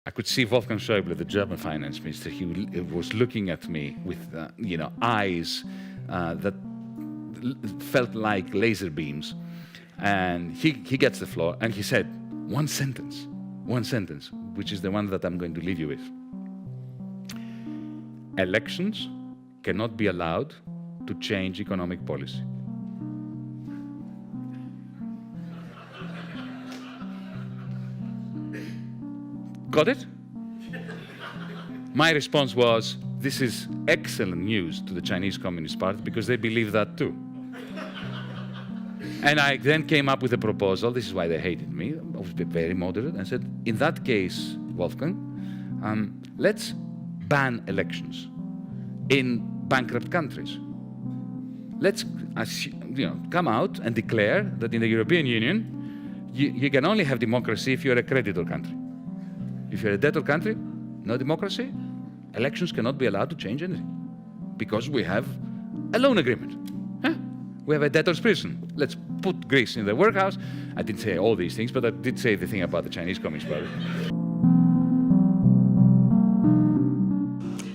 I could see Wolfgang Schäuble, the German finance minister. He was looking at me with, eyes that felt like laser beams. And he gets the floor and he said, one sentence, which is the one that I'm going to leave you with. Elections cannot be allowed to change economic policy. Got it? My response was, this is excellent news to the Chinese Communist Party because they believe that too. And I then came up with a proposal. This is why they hated me. I was very moderate and said, in that case, Wolfgang, let's ban elections in bankrupt countries. Let's come out and declare that in the European Union, you can only have democracy if you're a creditor country. If you're a debtor country, no democracy, elections cannot be allowed to change anything because we have a loan agreement. We have a debtor's prison. Let's put Greece in the workhouse. I didn't say all these things, but I did say the thing about the Chinese Communist Party.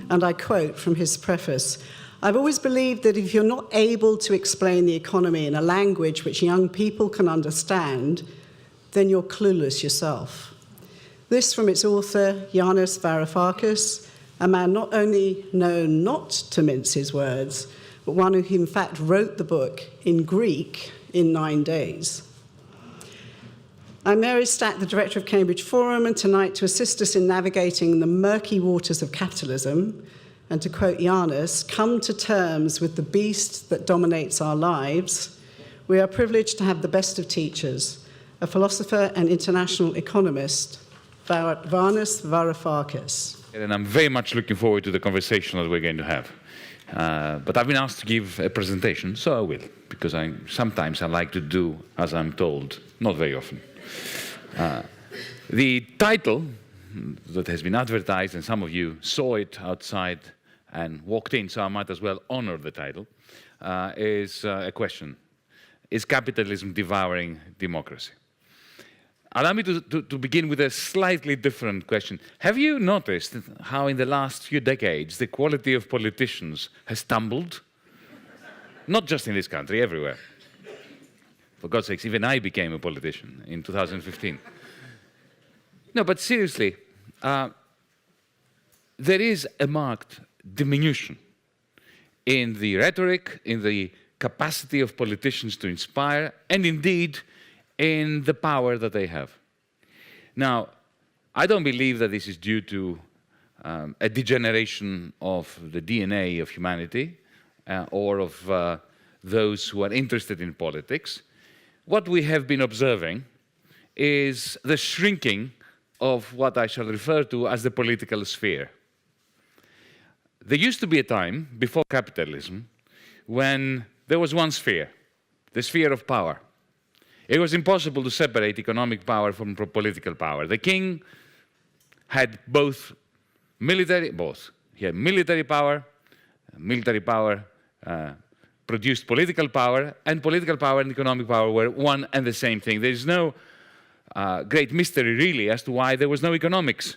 And I quote from his preface, "I've always believed that if you're not able to explain the economy in a language which young people can understand, then you're clueless yourself." This from its author, Yanis Varoufakis, a man not only known not to mince his words, but one who in fact wrote the book in Greek in 9 days. I'm Mary Stack, the director of Cambridge Forum, and tonight to assist us in navigating the murky waters of capitalism, and to quote Yanis, come to terms with the beast that dominates our lives, we are privileged to have the best of teachers, a philosopher and international economist, Yanis Varoufakis. And I'm very much looking forward to the conversation that we're going to have. But I've been asked to give a presentation, so I will, because sometimes I like to do as I'm told, not very often. The title that has been advertised, and some of you saw it outside and walked in, so I might as well honor the title, is a question. Is capitalism devouring democracy? Allow me to begin with a slightly different question. Have you noticed how in the last few decades the quality of politicians has tumbled? Not just in this country, everywhere. For God's sakes, even I became a politician in 2015. No, but seriously, there is a marked diminution in the rhetoric, in the capacity of politicians to inspire, and indeed, in the power that they have. Now, I don't believe that this is due to a degeneration of the DNA of humanity or of those who are interested in politics. What we have been observing is the shrinking of what I shall refer to as the political sphere. There used to be a time, before capitalism, when there was one sphere, the sphere of power. It was impossible to separate economic power from political power. The king had He had military power produced political power, and political power and economic power were one and the same thing. There is no great mystery, really, as to why there was no economics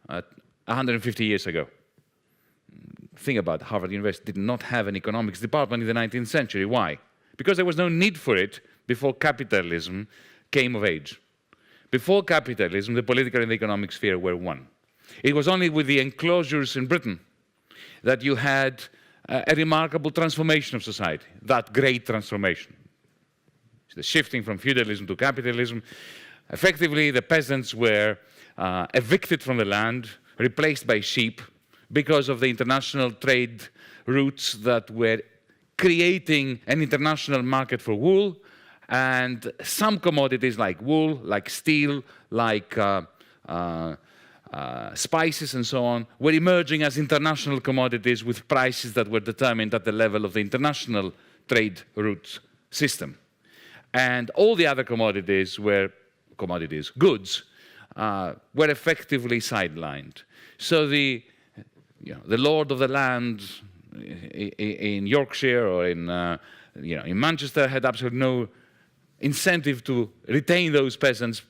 150 years ago. Think about it. Harvard University did not have an economics department in the 19th century. Why? Because there was no need for it before capitalism came of age. Before capitalism, the political and the economic sphere were one. It was only with the enclosures in Britain that you had a remarkable transformation of society, that great transformation. The shifting from feudalism to capitalism. Effectively, the peasants were evicted from the land, replaced by sheep, because of the international trade routes that were creating an international market for wool, and some commodities like wool, like steel, like spices and so on, were emerging as international commodities with prices that were determined at the level of the international trade route system. And all the other commodities were goods, were effectively sidelined. So the lord of the land in Yorkshire or in Manchester had absolutely no incentive to retain those peasants,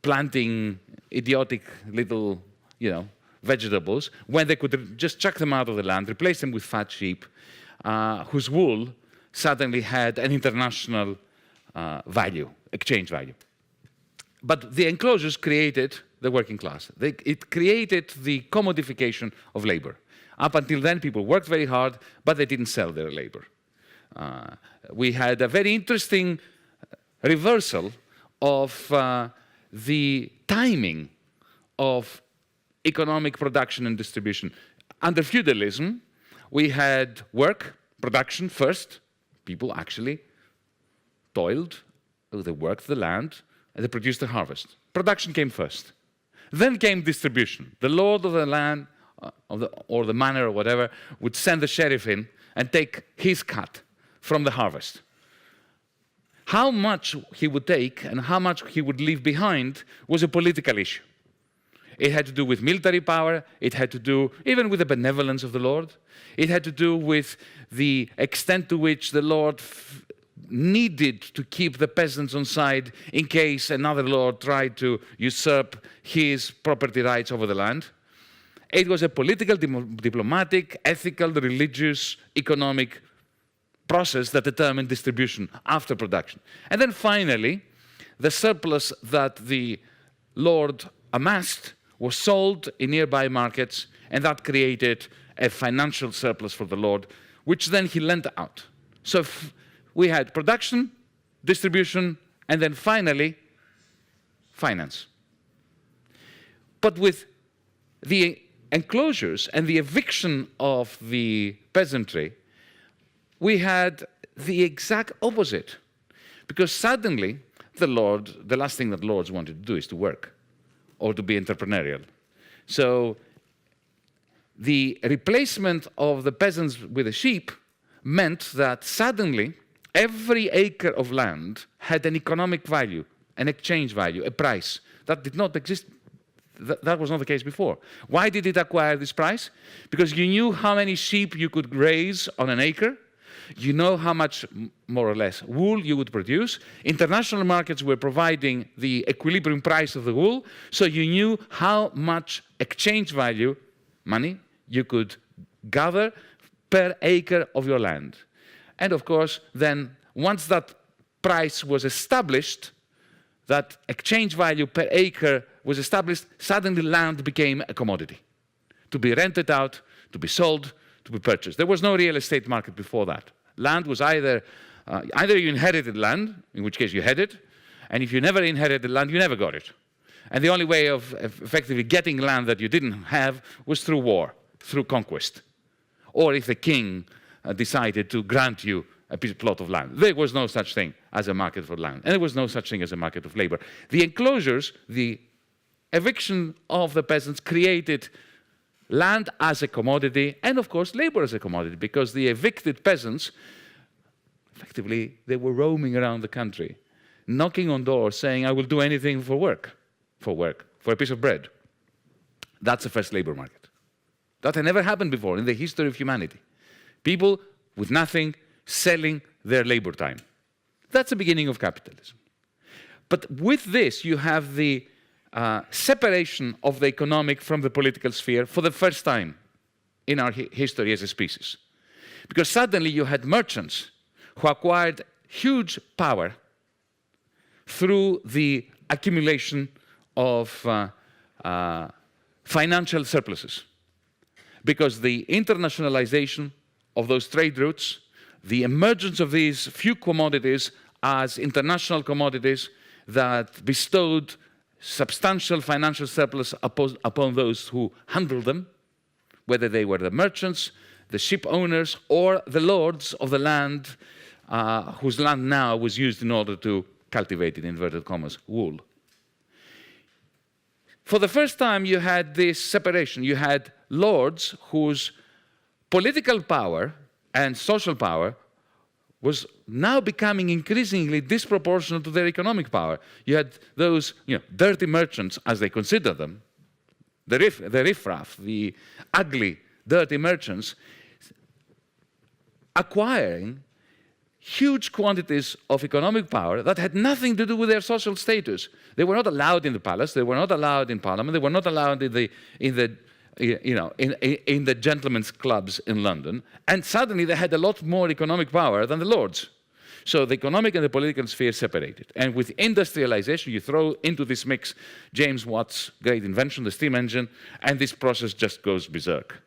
planting idiotic little, vegetables, when they could just chuck them out of the land, replace them with fat sheep, whose wool suddenly had an international value, exchange value. But the enclosures created the working class. It created the commodification of labor. Up until then, people worked very hard, but they didn't sell their labor. We had a very interesting reversal of the timing of economic production and distribution. Under feudalism, we had work, production first. People actually toiled, they worked the land, and they produced the harvest. Production came first. Then came distribution. The lord of the land, or the manor or whatever, would send the sheriff in and take his cut from the harvest. How much he would take and how much he would leave behind was a political issue. It had to do with military power. It had to do even with the benevolence of the Lord. It had to do with the extent to which the Lord needed to keep the peasants on side in case another lord tried to usurp his property rights over the land. It was a political, diplomatic, ethical, religious, economic process that determined distribution after production. And then finally, the surplus that the lord amassed was sold in nearby markets, and that created a financial surplus for the lord, which then he lent out. So we had production, distribution, and then finally, finance. But with the enclosures and the eviction of the peasantry, we had the exact opposite. Because suddenly, the last thing that lords wanted to do is to work or to be entrepreneurial. So the replacement of the peasants with the sheep meant that suddenly every acre of land had an economic value, an exchange value, a price that did not exist. That was not the case before. Why did it acquire this price? Because you knew how many sheep you could raise on an acre. You know how much, more or less, wool you would produce. International markets were providing the equilibrium price of the wool, so you knew how much exchange value, money, you could gather per acre of your land. And of course, then, once that price was established, that exchange value per acre was established, suddenly land became a commodity, to be rented out, to be sold, to be purchased. There was no real estate market before that. Land was either you inherited land, in which case you had it, and if you never inherited land, you never got it. And the only way of effectively getting land that you didn't have was through war, through conquest. Or if the king decided to grant you a plot of land. There was no such thing as a market for land, and there was no such thing as a market of labor. The enclosures, the eviction of the peasants created land as a commodity, and of course labor as a commodity, because the evicted peasants, effectively, they were roaming around the country, knocking on doors saying, I will do anything for work, for a piece of bread. That's the first labor market. That had never happened before in the history of humanity. People with nothing selling their labor time. That's the beginning of capitalism. But with this, you have the separation of the economic from the political sphere for the first time in our history as a species. Because suddenly you had merchants who acquired huge power through the accumulation of financial surpluses. Because the internationalization of those trade routes, the emergence of these few commodities as international commodities that bestowed substantial financial surplus upon those who handled them, whether they were the merchants, the ship owners, or the lords of the land, whose land now was used in order to cultivate, in inverted commas, wool. For the first time, you had this separation. You had lords whose political power and social power was now becoming increasingly disproportional to their economic power. You had those dirty merchants, as they consider them, the riffraff, the ugly, dirty merchants, acquiring huge quantities of economic power that had nothing to do with their social status. They were not allowed in the palace. They were not allowed in parliament. They were not allowed in the gentlemen's clubs in London. And suddenly they had a lot more economic power than the lords. So the economic and the political sphere separated. And with industrialization, you throw into this mix James Watt's great invention, the steam engine, and this process just goes berserk.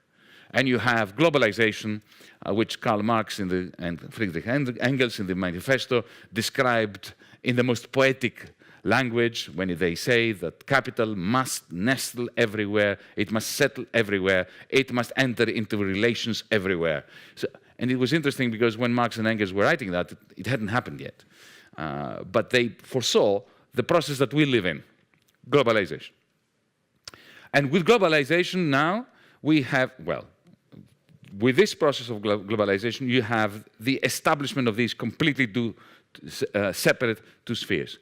And you have globalization, which Karl Marx and Friedrich Engels in the manifesto described in the most poetic language when they say that capital must nestle everywhere, it must settle everywhere, it must enter into relations everywhere. And it was interesting because when Marx and Engels were writing that, it hadn't happened yet. But they foresaw the process that we live in, globalization. And with globalization now, we have, well, with this process of globalization, you have the establishment of these completely separate two spheres.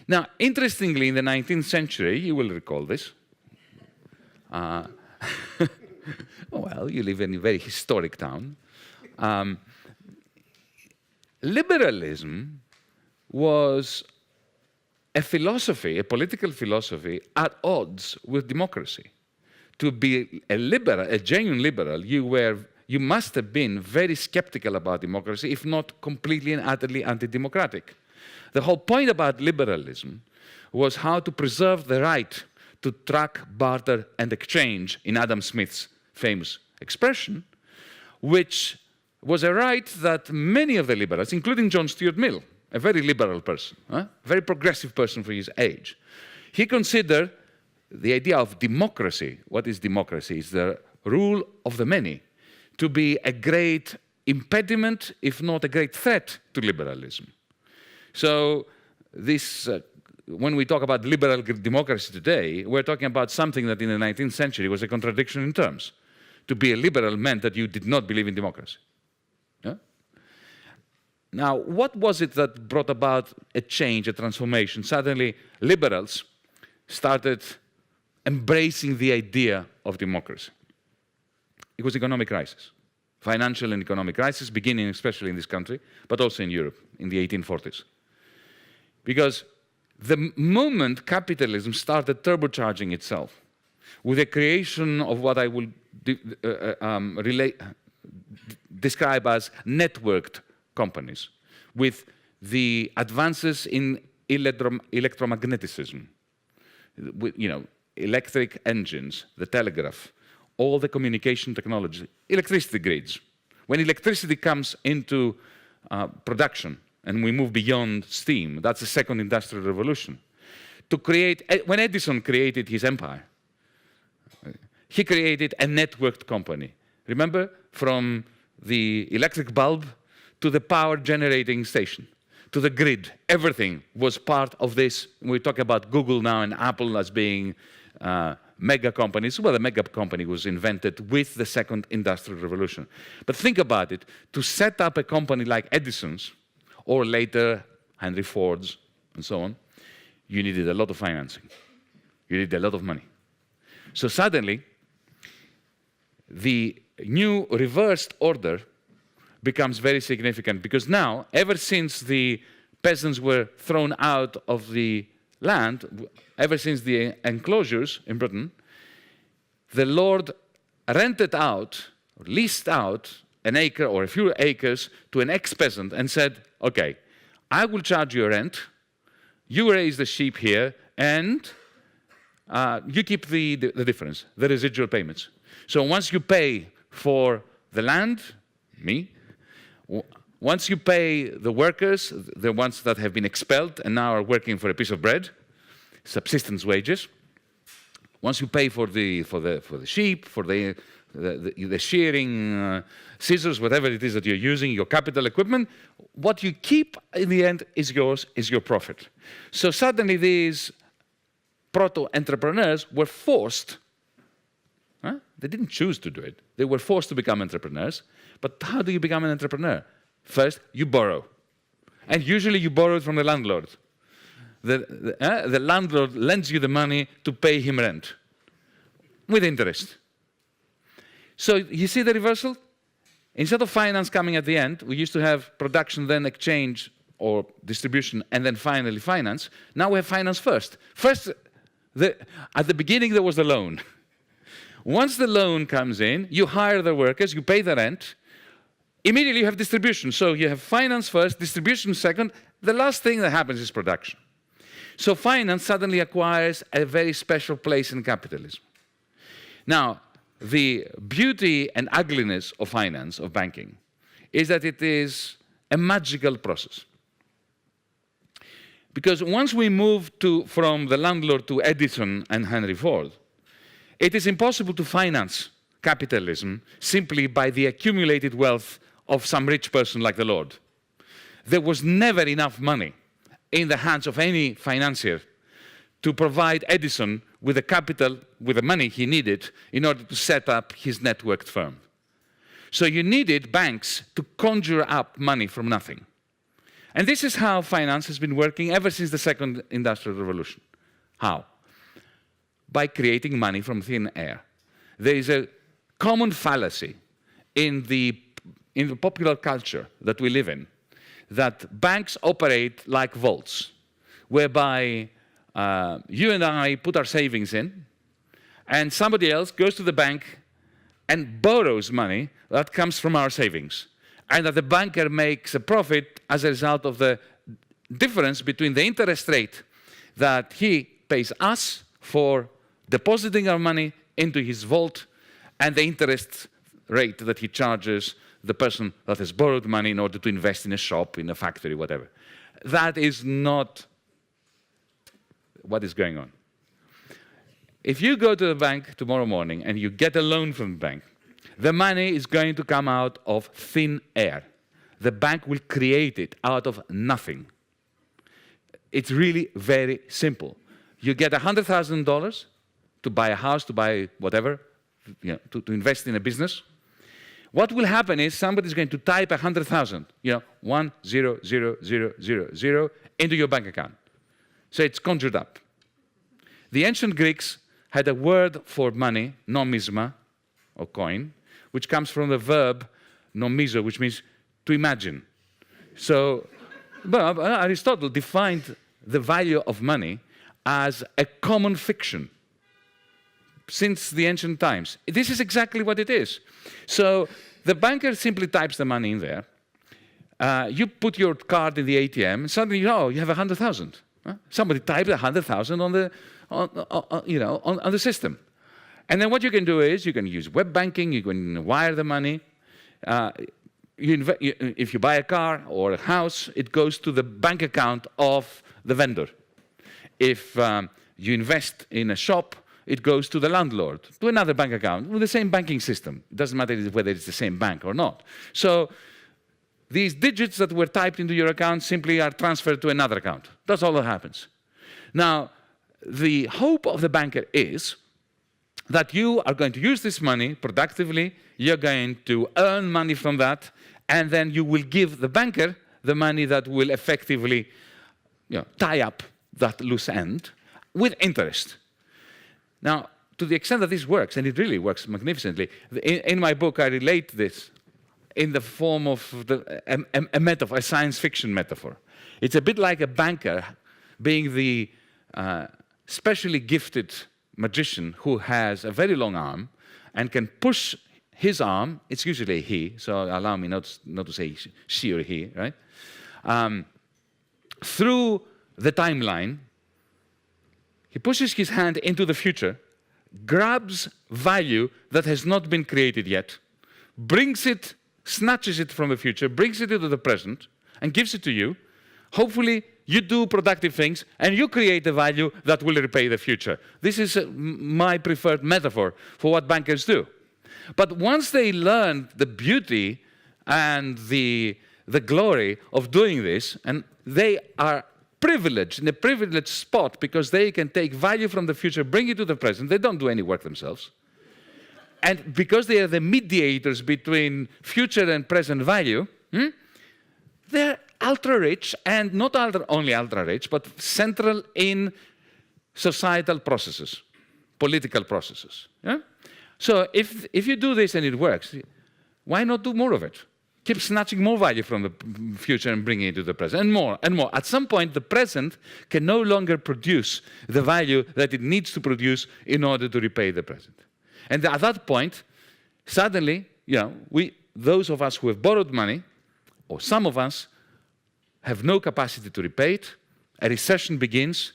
Now, interestingly, in the 19th century, you will recall this. Well, you live in a very historic town. Liberalism was a philosophy, a political philosophy, at odds with democracy. To be a liberal, a genuine liberal, you must have been very skeptical about democracy, if not completely and utterly anti-democratic. The whole point about liberalism was how to preserve the right to track, barter, and exchange, in Adam Smith's famous expression, which was a right that many of the liberals, including John Stuart Mill, a very liberal person, a very progressive person for his age, he considered the idea of democracy. What is democracy? It's the rule of the many, to be a great impediment, if not a great threat, to liberalism. So this, when we talk about liberal democracy today, we're talking about something that in the 19th century was a contradiction in terms. To be a liberal meant that you did not believe in democracy. Yeah? Now, what was it that brought about a change, a transformation? Suddenly, liberals started embracing the idea of democracy. It was economic crisis, financial and economic crisis, beginning especially in this country, but also in Europe in the 1840s. Because the moment capitalism started turbocharging itself with the creation of what I will describe as networked companies, with the advances in electromagnetism, with, electric engines, the telegraph, all the communication technology, electricity grids. When electricity comes into production and we move beyond steam, that's the second industrial revolution. When Edison created his empire, he created a networked company. Remember, from the electric bulb to the power generating station, to the grid, everything was part of this. We talk about Google now and Apple as being mega companies. Well, the mega company was invented with the second industrial revolution. But think about it. To set up a company like Edison's, or later Henry Ford's, and so on, you needed a lot of financing. You needed a lot of money. So suddenly, the new reversed order becomes very significant, because now, ever since the peasants were thrown out of the land, ever since the enclosures in Britain, the lord rented out, or leased out, an acre or a few acres to an ex-peasant and said, okay, I will charge you rent, you raise the sheep here, and you keep the difference, the residual payments. So once you pay for the land, me, once you pay the workers, the ones that have been expelled and now are working for a piece of bread, subsistence wages, once you pay for the sheep, for the shearing, scissors, whatever it is that you're using, your capital equipment, what you keep in the end is yours, is your profit. So suddenly these proto-entrepreneurs were forced, they didn't choose to do it, they were forced to become entrepreneurs. But how do you become an entrepreneur? First, you borrow. And usually you borrow it from the landlord. The landlord lends you the money to pay him rent with interest. So you see the reversal? Instead of finance coming at the end, we used to have production, then exchange or distribution, and then finally finance. Now we have finance first. First, at the beginning, there was the loan. Once the loan comes in, you hire the workers, you pay the rent. Immediately, you have distribution. So you have finance first, distribution second. The last thing that happens is production. So finance suddenly acquires a very special place in capitalism. Now, the beauty and ugliness of finance, of banking, is that it is a magical process. Because once we move from the landlord to Edison and Henry Ford, it is impossible to finance capitalism simply by the accumulated wealth of some rich person like the Lord. There was never enough money in the hands of any financier to provide Edison with the capital, with the money he needed in order to set up his networked firm. So you needed banks to conjure up money from nothing. And this is how finance has been working ever since the Second Industrial Revolution. How? By creating money from thin air. There is a common fallacy in the popular culture that we live in, that banks operate like vaults, whereby you and I put our savings in, and somebody else goes to the bank and borrows money that comes from our savings, and that the banker makes a profit as a result of the difference between the interest rate that he pays us for depositing our money into his vault and the interest rate that he charges the person that has borrowed money in order to invest in a shop, in a factory, whatever. That is not what is going on. If you go to the bank tomorrow morning and you get a loan from the bank, the money is going to come out of thin air. The bank will create it out of nothing. It's really very simple. You get $100,000 to buy a house, to buy whatever, to invest in a business. What will happen is somebody's going to type 100,000, 100,000 into your bank account. So it's conjured up. The ancient Greeks had a word for money, nomisma, or coin, which comes from the verb nomizo, which means to imagine. So Aristotle defined the value of money as a common fiction since the ancient times. This is exactly what it is. So the banker simply types the money in there. You put your card in the ATM, and suddenly, you have 100,000. Somebody typed 100,000 on the system. And then what you can do is you can use web banking, you can wire the money. If you buy a car or a house, it goes to the bank account of the vendor. If you invest in a shop, it goes to the landlord, to another bank account, with the same banking system. It doesn't matter whether it's the same bank or not. So these digits that were typed into your account simply are transferred to another account. That's all that happens. Now, the hope of the banker is that you are going to use this money productively, you're going to earn money from that, and then you will give the banker the money that will effectively tie up that loose end with interest. Now, to the extent that this works, and it really works magnificently, in my book I relate this in the form of a metaphor, a science fiction metaphor. It's a bit like a banker being the specially gifted magician who has a very long arm and can push his arm, it's usually a he, so allow me not to say she or he, right? Through the timeline. He pushes his hand into the future, grabs value that has not been created yet, brings it, snatches it from the future, brings it into the present, and gives it to you. Hopefully, you do productive things, and you create the value that will repay the future. This is my preferred metaphor for what bankers do. But once they learn the beauty and the glory of doing this, and they are privileged, in a privileged spot, because they can take value from the future, bring it to the present. They don't do any work themselves. And because they are the mediators between future and present value, they're ultra-rich, and not only ultra-rich, but central in societal processes, political processes. Yeah? So if you do this and it works, why not do more of it? Keep snatching more value from the future and bringing it to the present, and more and more. At some point, the present can no longer produce the value that it needs to produce in order to repay the present. And at that point, suddenly, those of us who have borrowed money, or some of us, have no capacity to repay it. A recession begins.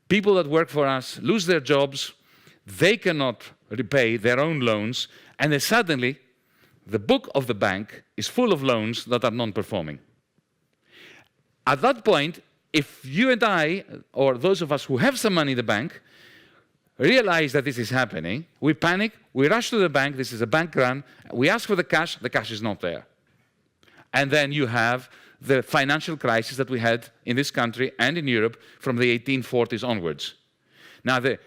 People that work for us lose their jobs. They cannot repay their own loans. And then suddenly, the book of the bank is full of loans that are non-performing. At that point, if you and I, or those of us who have some money in the bank, realize that this is happening, we panic, we rush to the bank, this is a bank run, we ask for the cash is not there. And then you have the financial crisis that we had in this country and in Europe from the 1840s onwards. Now, to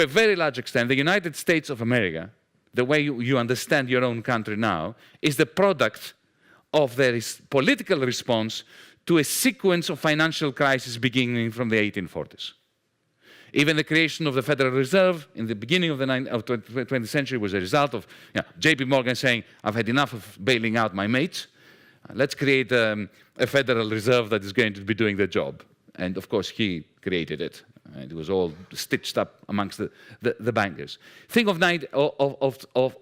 a very large extent, the United States of America, the way you understand your own country now, is the product of the political response to a sequence of financial crises beginning from the 1840s. Even the creation of the Federal Reserve in the beginning of the 20th century was a result of J.P. Morgan saying, I've had enough of bailing out my mates. Let's create a Federal Reserve that is going to be doing the job. And of course, he created it. And it was all stitched up amongst the bankers. Think of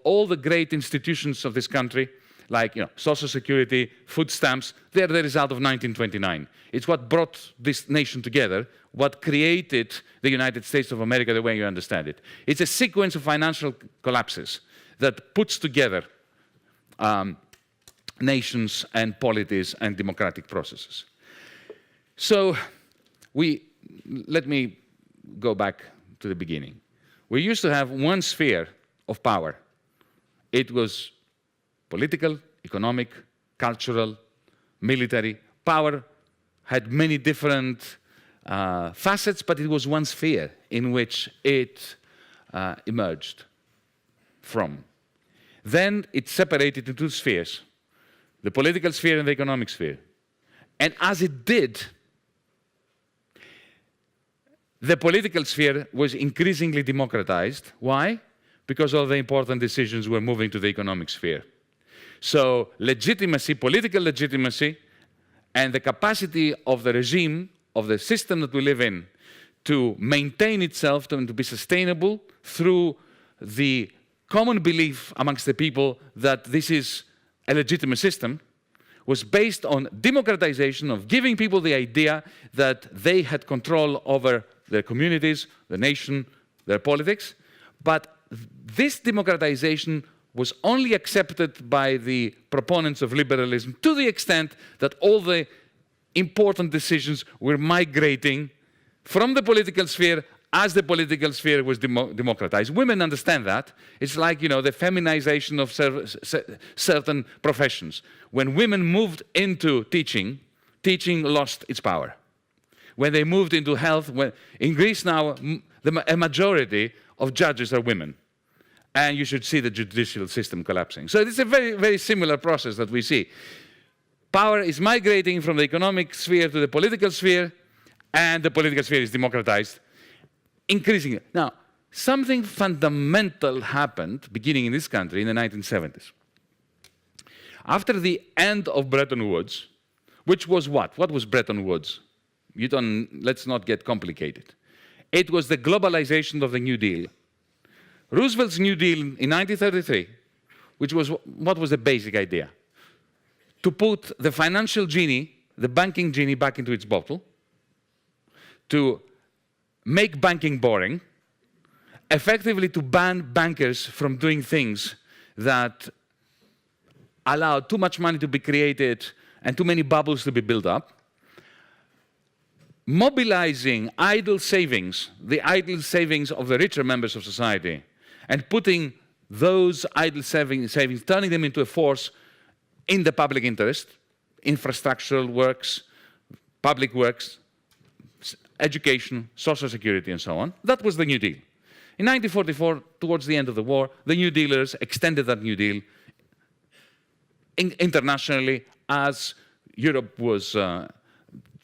all the great institutions of this country, like Social Security, food stamps. They're the result of 1929. It's what brought this nation together, what created the United States of America the way you understand it. It's a sequence of financial collapses that puts together nations and polities and democratic processes. So let me go back to the beginning. We used to have one sphere of power. It was political, economic, cultural, military. Power had many different facets, but it was one sphere in which it emerged from. Then it separated into two spheres, the political sphere and the economic sphere. And as it did, the political sphere was increasingly democratized. Why? Because all the important decisions were moving to the economic sphere. So legitimacy, political legitimacy, and the capacity of the regime, of the system that we live in, to maintain itself and to be sustainable through the common belief amongst the people that this is a legitimate system, was based on democratization, of giving people the idea that they had control over their communities, the nation, their politics. But this democratization was only accepted by the proponents of liberalism to the extent that all the important decisions were migrating from the political sphere as the political sphere was democratized. Women understand that. It's like, the feminization of certain professions. When women moved into teaching, teaching lost its power. When they moved into health, in Greece now, a majority of judges are women. And you should see the judicial system collapsing. So it's a very, very similar process that we see. Power is migrating from the economic sphere to the political sphere, and the political sphere is democratized, increasingly. Now, something fundamental happened beginning in this country in the 1970s. After the end of Bretton Woods, which was what? What was Bretton Woods? Let's not get complicated. It was the globalization of the New Deal. Roosevelt's New Deal in 1933, which was, what was the basic idea? To put the financial genie, the banking genie, back into its bottle, to make banking boring, effectively to ban bankers from doing things that allowed too much money to be created and too many bubbles to be built up, mobilizing idle savings, the idle savings of the richer members of society, and putting those idle savings, turning them into a force in the public interest, infrastructural works, public works, education, social security, and so on. That was the New Deal. In 1944, towards the end of the war, the New Dealers extended that New Deal internationally, as Europe was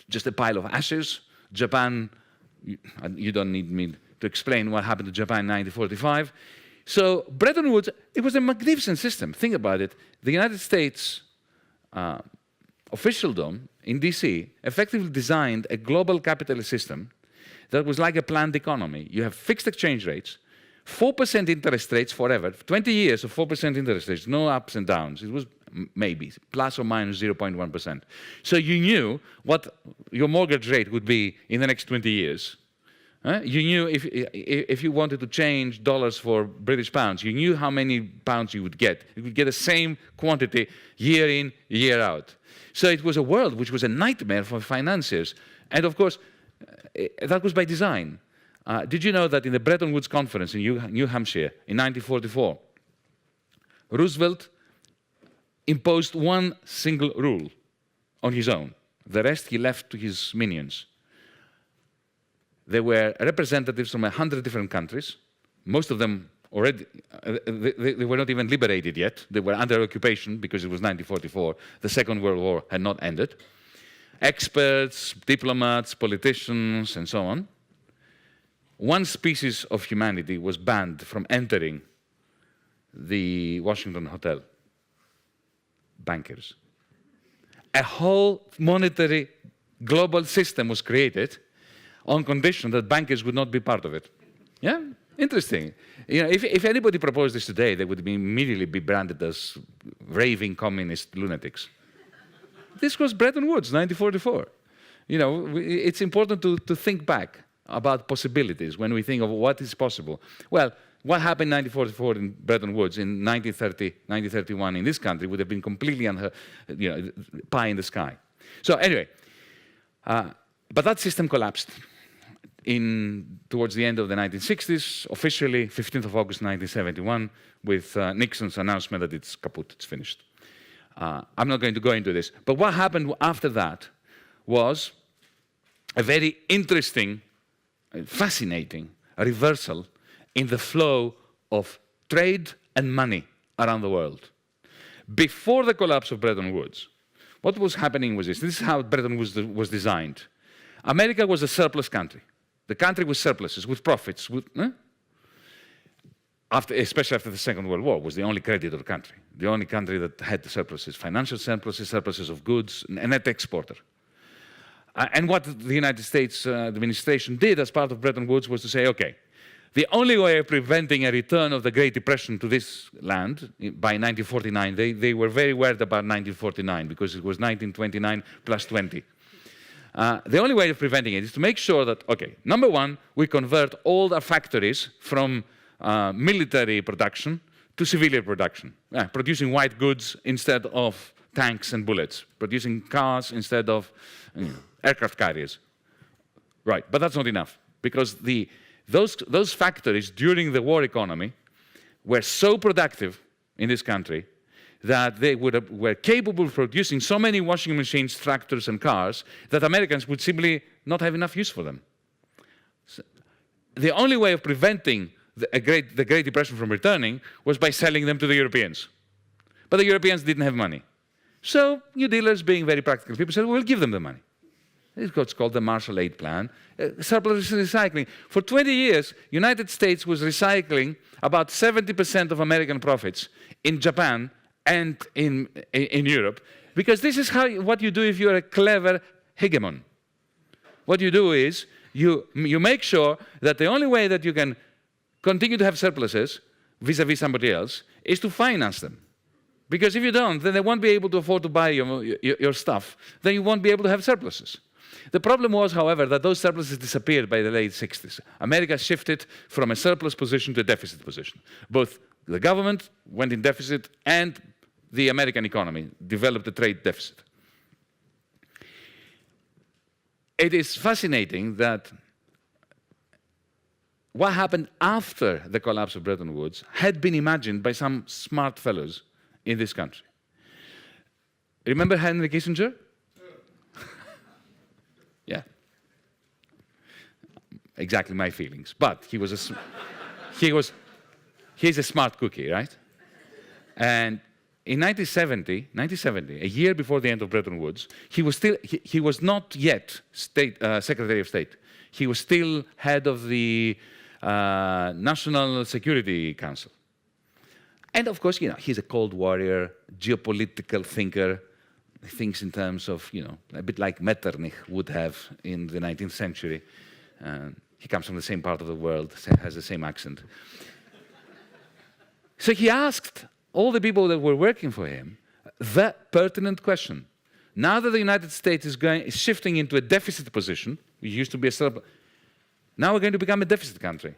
just a pile of ashes. Japan, you don't need me to explain what happened to Japan in 1945. So Bretton Woods, it was a magnificent system. Think about it. The United States officialdom in DC effectively designed a global capitalist system that was like a planned economy. You have fixed exchange rates, 4% interest rates forever, 20 years of 4% interest rates, no ups and downs. It was maybe plus or minus 0.1%. So you knew what your mortgage rate would be in the next 20 years. You knew if you wanted to change dollars for British pounds, you knew how many pounds you would get. You would get the same quantity year in, year out. So it was a world which was a nightmare for financiers. And of course, that was by design. Did you know that in the Bretton Woods Conference in New Hampshire in 1944, Roosevelt imposed one single rule on his own. The rest he left to his minions. There were representatives from 100 different countries. Most of them already, they were not even liberated yet. They were under occupation because it was 1944. The Second World War had not ended. Experts, diplomats, politicians, and so on. One species of humanity was banned from entering the Washington Hotel. Bankers. A whole monetary global system was created on condition that bankers would not be part of it. Yeah, interesting. You know, if anybody proposed this today, they would immediately be branded as raving communist lunatics. This was Bretton Woods, 1944. You know, it's important to think back about possibilities when we think of what is possible. Well, what happened in 1944 in Bretton Woods in 1930, 1931 in this country would have been completely pie in the sky. So anyway, but that system collapsed towards the end of the 1960s, officially 15th of August 1971, with Nixon's announcement that it's kaput, it's finished. I'm not going to go into this. But what happened after that was a very interesting, fascinating reversal in the flow of trade and money around the world. Before the collapse of Bretton Woods, what was happening was this. This is how Bretton Woods was designed. America was a surplus country. The country with surpluses, with profits, especially after the Second World War, was the only creditor country, the only country that had the surpluses, financial surpluses, surpluses of goods, a net exporter. And what the United States administration did as part of Bretton Woods was to say, okay, the only way of preventing a return of the Great Depression to this land by 1949, they were very worried about 1949 because it was 1929 plus 20. The only way of preventing it is to make sure that, okay, number one, we convert all our factories from military production to civilian production, producing white goods instead of tanks and bullets, producing cars instead of aircraft carriers. Right, but that's not enough, because those factories during the war economy were so productive in this country that they were capable of producing so many washing machines, tractors, and cars that Americans would simply not have enough use for them. So the only way of preventing the Great Depression from returning was by selling them to the Europeans. But the Europeans didn't have money. So New Dealers, being very practical people, said, we'll give them the money. It's what's called the Marshall Aid Plan. Surplus recycling. For 20 years, United States was recycling about 70% of American profits in Japan and in Europe, because this is what you do if you're a clever hegemon. What you do is you make sure that the only way that you can continue to have surpluses vis-a-vis somebody else is to finance them. Because if you don't, then they won't be able to afford to buy your stuff. Then you won't be able to have surpluses. The problem was, however, that those surpluses disappeared by the late 60s. America shifted from a surplus position to a deficit position. Both the government went in deficit and the American economy developed a trade deficit. It is fascinating that what happened after the collapse of Bretton Woods had been imagined by some smart fellows in this country. Remember Henry Kissinger? Yeah. Exactly my feelings. But he's a smart cookie, right? And in 1970, a year before the end of Bretton Woods, he was not yet Secretary of State. He was still head of the National Security Council. And of course, he's a cold warrior, geopolitical thinker. He thinks in terms of, a bit like Metternich would have in the 19th century. He comes from the same part of the world, has the same accent. So he asked all the people that were working for him the pertinent question. Now that the United States is shifting into a deficit position, we used to be a surplus, now we're going to become a deficit country.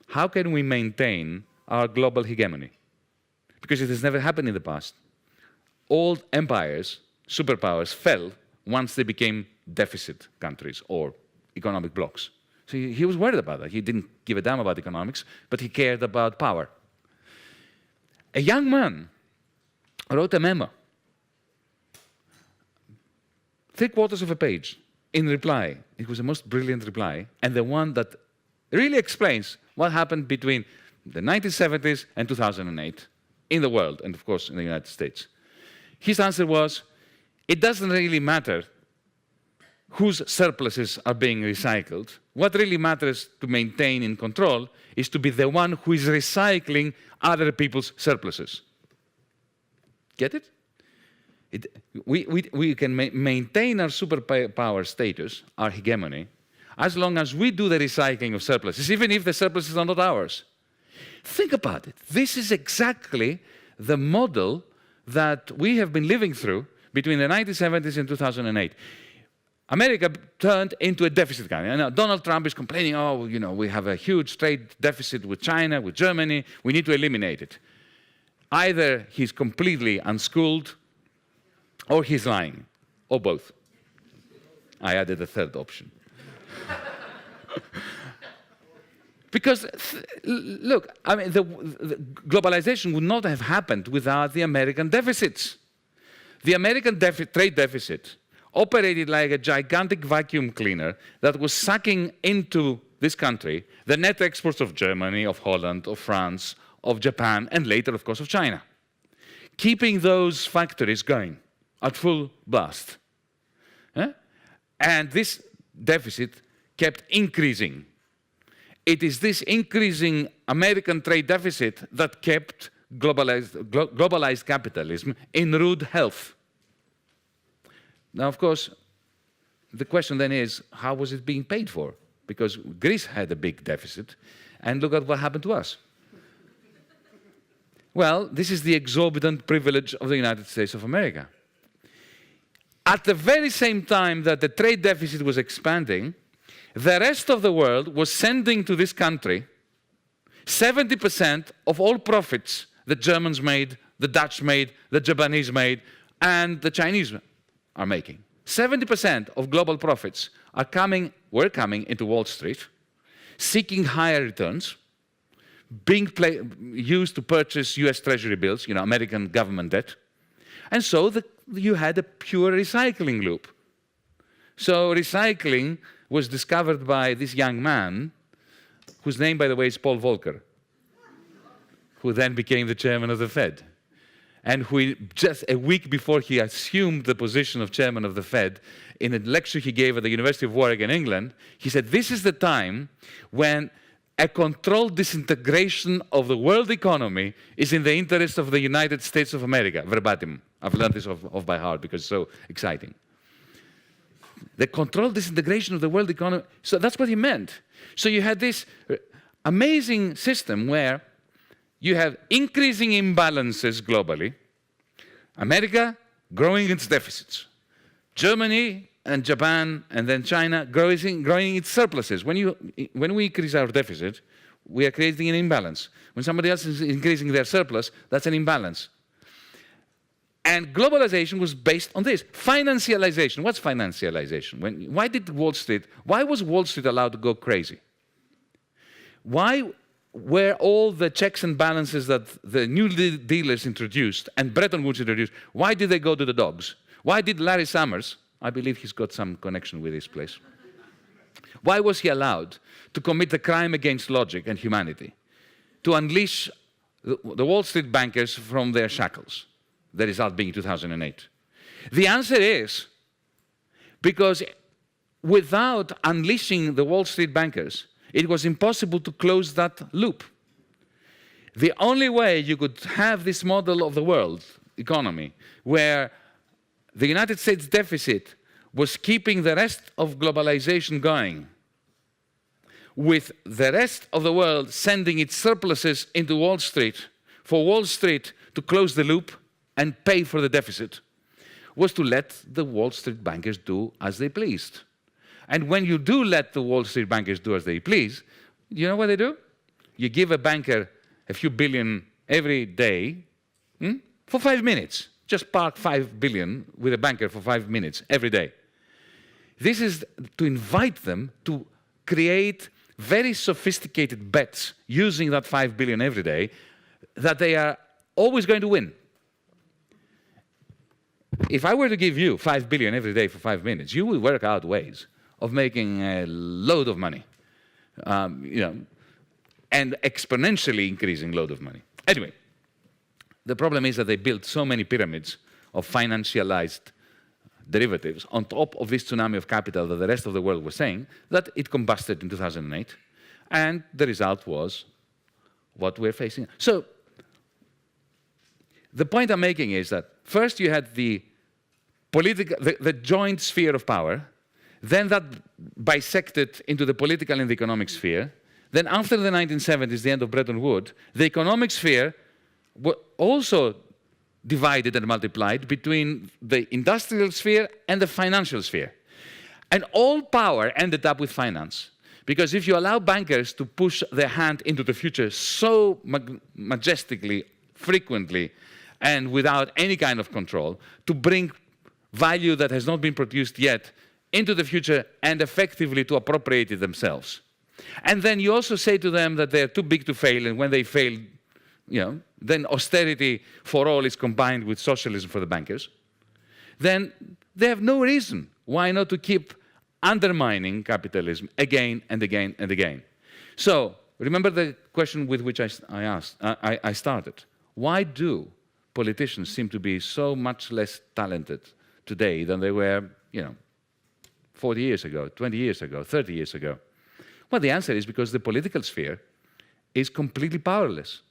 How can we maintain our global hegemony? Because it has never happened in the past. All empires, superpowers, fell once they became deficit countries or economic blocs. So he was worried about that. He didn't give a damn about economics, but he cared about power. A young man wrote a memo, 3/4 of a page, in reply. It was the most brilliant reply, and the one that really explains what happened between the 1970s and 2008 in the world, and of course in the United States. His answer was, it doesn't really matter whose surpluses are being recycled. What really matters to maintain in control is to be the one who is recycling other people's surpluses. Get it? We can maintain our superpower status, our hegemony, as long as we do the recycling of surpluses, even if the surpluses are not ours. Think about it. This is exactly the model that we have been living through between the 1970s and 2008. America turned into a deficit country. And now Donald Trump is complaining, we have a huge trade deficit with China, with Germany, we need to eliminate it. Either he's completely unschooled, or he's lying, or both. I added a third option. Because, look, the globalization would not have happened without the American deficits. The American trade deficit operated like a gigantic vacuum cleaner that was sucking into this country the net exports of Germany, of Holland, of France, of Japan, and later, of course, of China, keeping those factories going at full blast. And this deficit kept increasing. It is this increasing American trade deficit that kept globalized capitalism in rude health. Now, of course, the question then is, how was it being paid for? Because Greece had a big deficit, and look at what happened to us. Well, this is the exorbitant privilege of the United States of America. At the very same time that the trade deficit was expanding, the rest of the world was sending to this country 70% of all profits the Germans made, the Dutch made, the Japanese made, and the Chinese are making. 70% of global profits were coming into Wall Street, seeking higher returns, being used to purchase US Treasury bills, American government debt. And so you had a pure recycling loop. So recycling was discovered by this young man, whose name, by the way, is Paul Volcker, who then became the chairman of the Fed. And who, just a week before he assumed the position of chairman of the Fed, in a lecture he gave at the University of Warwick in England, he said, this is the time when a controlled disintegration of the world economy is in the interest of the United States of America, verbatim. I've learned this off by heart because it's so exciting. The controlled disintegration of the world economy, so that's what he meant. So you had this amazing system where you have increasing imbalances globally, America growing its deficits, Germany and Japan and then China growing its surpluses. When we increase our deficit, we are creating an imbalance. When somebody else is increasing their surplus, that's an imbalance. And globalization was based on this. Financialization. What's financialization? Why was Wall Street allowed to go crazy? Why were all the checks and balances that the new dealers introduced and Bretton Woods introduced, why did they go to the dogs? Why did Larry Summers, I believe he's got some connection with this place, why was he allowed to commit a crime against logic and humanity, to unleash the Wall Street bankers from their shackles, the result being 2008? The answer is because without unleashing the Wall Street bankers, It was impossible to close that loop. The only way you could have this model of the world economy, where the United States deficit was keeping the rest of globalization going, with the rest of the world sending its surpluses into Wall Street, for Wall Street to close the loop and pay for the deficit, was to let the Wall Street bankers do as they pleased. And when you do let the Wall Street bankers do as they please, you know what they do? You give a banker a few billion every day for 5 minutes. Just park 5 billion with a banker for 5 minutes every day. This is to invite them to create very sophisticated bets using that 5 billion every day that they are always going to win. If I were to give you 5 billion every day for 5 minutes, you would work out ways of making a load of money, and exponentially increasing load of money. Anyway, the problem is that they built so many pyramids of financialized derivatives on top of this tsunami of capital that the rest of the world was saying, that it combusted in 2008, and the result was what we're facing. So the point I'm making is that first you had the joint sphere of power, then that bisected into the political and the economic sphere. Then after the 1970s, the end of Bretton Woods, the economic sphere also divided and multiplied between the industrial sphere and the financial sphere. And all power ended up with finance. Because if you allow bankers to push their hand into the future so majestically, frequently, and without any kind of control, to bring value that has not been produced yet into the future and effectively to appropriate it themselves. And then you also say to them that they're too big to fail, and when they fail, then austerity for all is combined with socialism for the bankers. Then they have no reason why not to keep undermining capitalism again and again and again. So remember the question with which I started. Why do politicians seem to be so much less talented today than they were, 40 years ago, 20 years ago, 30 years ago? Well, the answer is because the political sphere is completely powerless.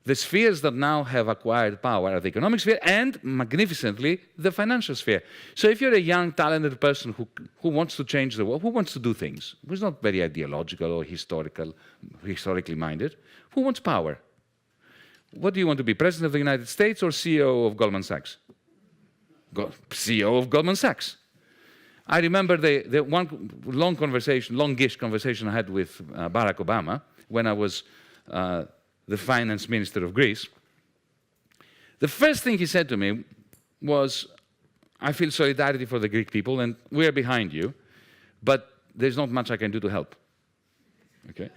The spheres that now have acquired power are the economic sphere and, magnificently, the financial sphere. So if you're a young, talented person who wants to change the world, who wants to do things, who's not very ideological or historically minded, who wants power? What do you want to be, President of the United States or CEO of Goldman Sachs? CEO of Goldman Sachs. I remember the one longish conversation I had with Barack Obama when I was the finance minister of Greece. The first thing he said to me was, I feel solidarity for the Greek people and we're behind you, but there's not much I can do to help. Okay?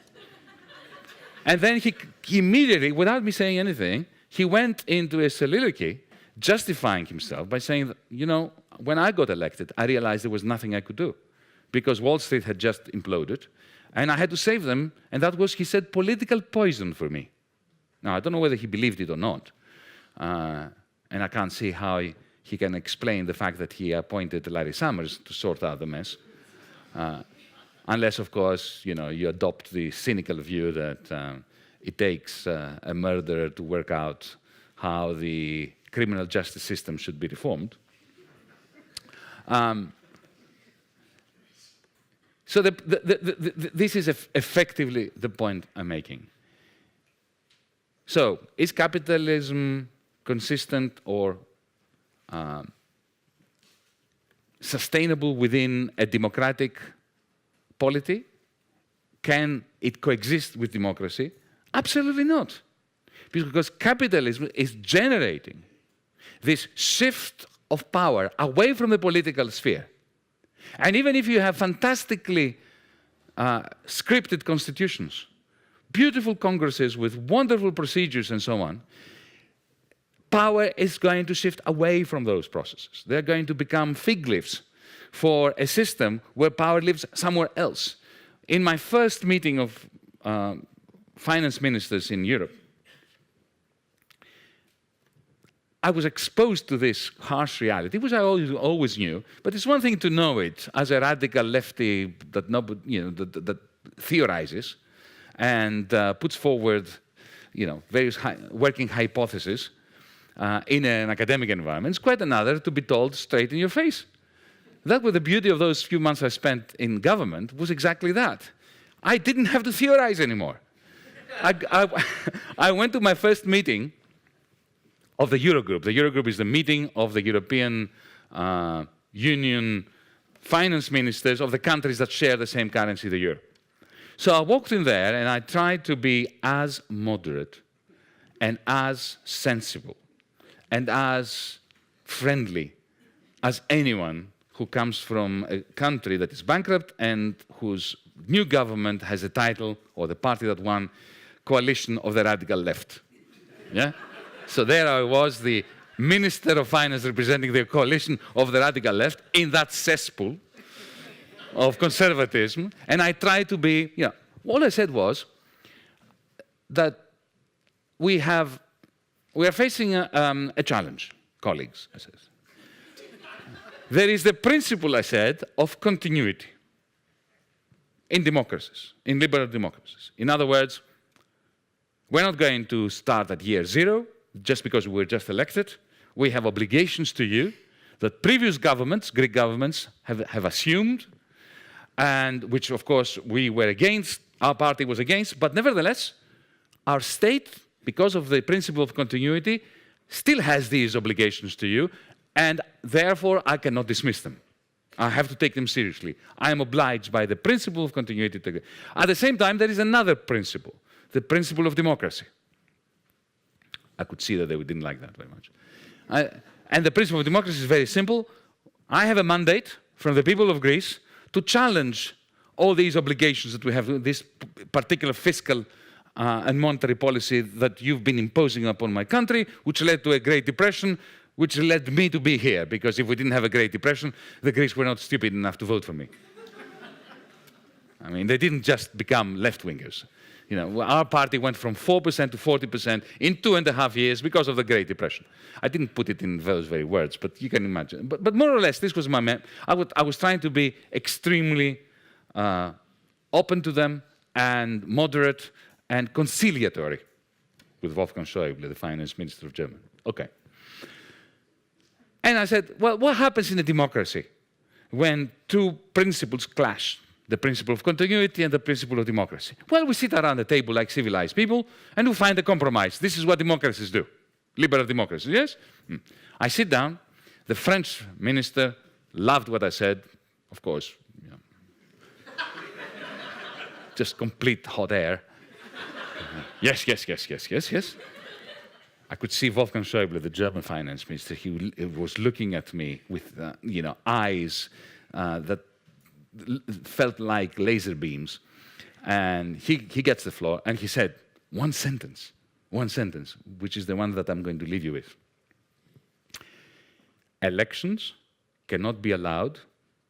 And then he immediately, without me saying anything, he went into a soliloquy justifying himself by saying that, when I got elected, I realized there was nothing I could do because Wall Street had just imploded and I had to save them, and that was, he said, political poison for me. Now, I don't know whether he believed it or not, and I can't see how he can explain the fact that he appointed Larry Summers to sort out the mess, unless, of course, you adopt the cynical view that it takes a murderer to work out how the criminal justice system should be reformed. So this is effectively the point I'm making. So is capitalism consistent or sustainable within a democratic polity? Can it coexist with democracy? Absolutely not. Because capitalism is generating this shift of power away from the political sphere. And even if you have fantastically scripted constitutions, beautiful congresses with wonderful procedures and so on, power is going to shift away from those processes. They're going to become fig leaves for a system where power lives somewhere else. In my first meeting of finance ministers in Europe, I was exposed to this harsh reality, which I always knew. But it's one thing to know it as a radical lefty that nobody, that theorizes and puts forward, various working hypotheses in an academic environment. It's quite another to be told straight in your face. That was the beauty of those few months I spent in government, was exactly that. I didn't have to theorize anymore. I went to my first meeting of the Eurogroup. The Eurogroup is the meeting of the European Union finance ministers of the countries that share the same currency, the euro. So I walked in there and I tried to be as moderate and as sensible and as friendly as anyone who comes from a country that is bankrupt and whose new government has a title, or the party that won, coalition of the radical left. Yeah? So there I was, the Minister of Finance representing the coalition of the radical left in that cesspool of conservatism, and I tried to be, all I said was that we are facing a challenge, colleagues, I said. There is the principle, I said, of continuity in democracies, in liberal democracies. In other words, we're not going to start at year zero just because we were just elected. We have obligations to you that previous governments, Greek governments, have assumed, and which, of course, we were against, our party was against, but nevertheless, our state, because of the principle of continuity, still has these obligations to you, and therefore I cannot dismiss them. I have to take them seriously. I am obliged by the principle of continuity. At the same time, there is another principle, the principle of democracy. I could see that they didn't like that very much. And the principle of democracy is very simple. I have a mandate from the people of Greece to challenge all these obligations that we have, this particular fiscal and monetary policy that you've been imposing upon my country, which led to a Great Depression, which led me to be here, because if we didn't have a Great Depression, the Greeks were not stupid enough to vote for me. I mean, they didn't just become left-wingers. Our party went from 4% to 40% in 2.5 years because of the Great Depression. I didn't put it in those very words, but you can imagine. But more or less, this was my I was trying to be extremely open to them and moderate and conciliatory with Wolfgang Schäuble, the finance minister of Germany. Okay. And I said, well, what happens in a democracy when two principles clash? The principle of continuity and the principle of democracy. Well, we sit around the table like civilized people and we find a compromise. This is what democracies do. Liberal democracies, yes? I sit down. The French minister loved what I said, of course. Just complete hot air. Yes. I could see Wolfgang Schäuble, the German finance minister. He was looking at me with, eyes that felt like laser beams. And he gets the floor and he said, one sentence, which is the one that I'm going to leave you with. Elections cannot be allowed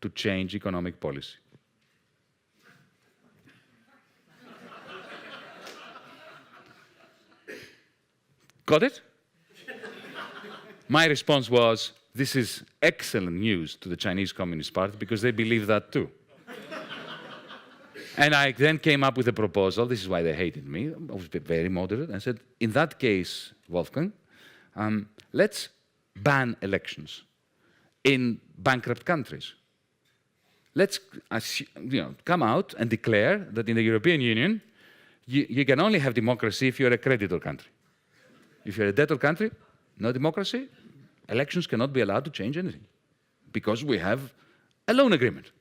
to change economic policy. Got it? My response was, this is excellent news to the Chinese Communist Party because they believe that too. And I then came up with a proposal. This is why they hated me. I was very moderate. I said, in that case, Wolfgang, let's ban elections in bankrupt countries. Let's come out and declare that in the European Union, you can only have democracy if you're a creditor country. If you're a debtor country, no democracy, elections cannot be allowed to change anything because we have a loan agreement.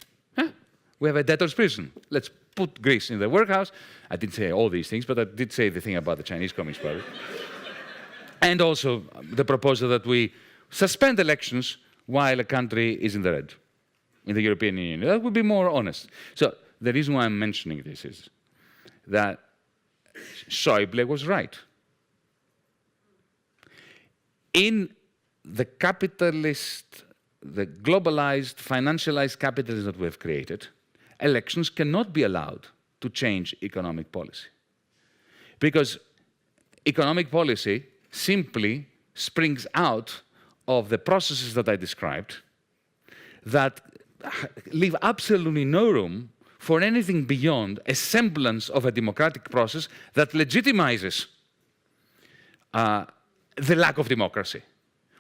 We have a debtor's prison. Let's put Greece in the workhouse. I didn't say all these things, but I did say the thing about the Chinese Communist Party. And also the proposal that we suspend elections while a country is in the red, in the European Union. That would be more honest. So the reason why I'm mentioning this is that Schäuble was right. In the capitalist, the globalized, financialized capitalism that we have created, elections cannot be allowed to change economic policy. Because economic policy simply springs out of the processes that I described that leave absolutely no room for anything beyond a semblance of a democratic process that legitimizes the lack of democracy.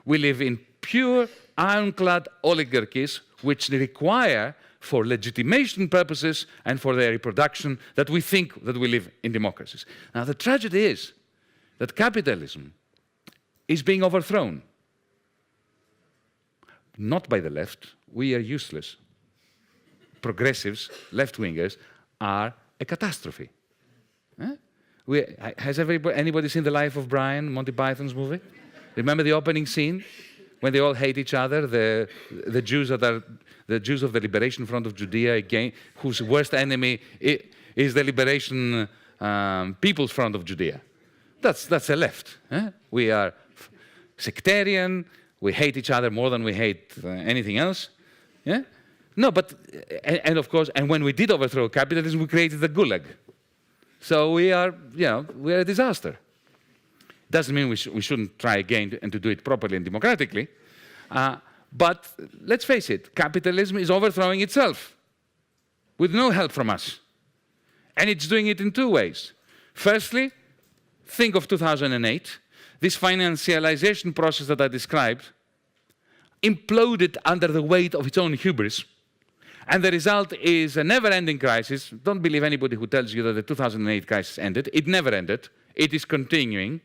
We live in pure, ironclad oligarchies which require, for legitimation purposes and for their reproduction, that we think that we live in democracies. Now, the tragedy is that capitalism is being overthrown. Not by the left. We are useless. Progressives, left-wingers, are a catastrophe. Has anybody seen The Life of Brian, Monty Python's movie? Remember the opening scene when they all hate each other? The Jews of the Liberation Front of Judea, again, whose worst enemy is the Liberation People's Front of Judea. That's the left. We are sectarian. We hate each other more than we hate anything else. Yeah? No, but and of course, and when we did overthrow capitalism, we created the Gulag. So we are a disaster. Doesn't mean we shouldn't try again and to do it properly and democratically. But let's face it, capitalism is overthrowing itself with no help from us. And it's doing it in two ways. Firstly, think of 2008. This financialization process that I described imploded under the weight of its own hubris. And the result is a never-ending crisis. Don't believe anybody who tells you that the 2008 crisis ended. It never ended. It is continuing.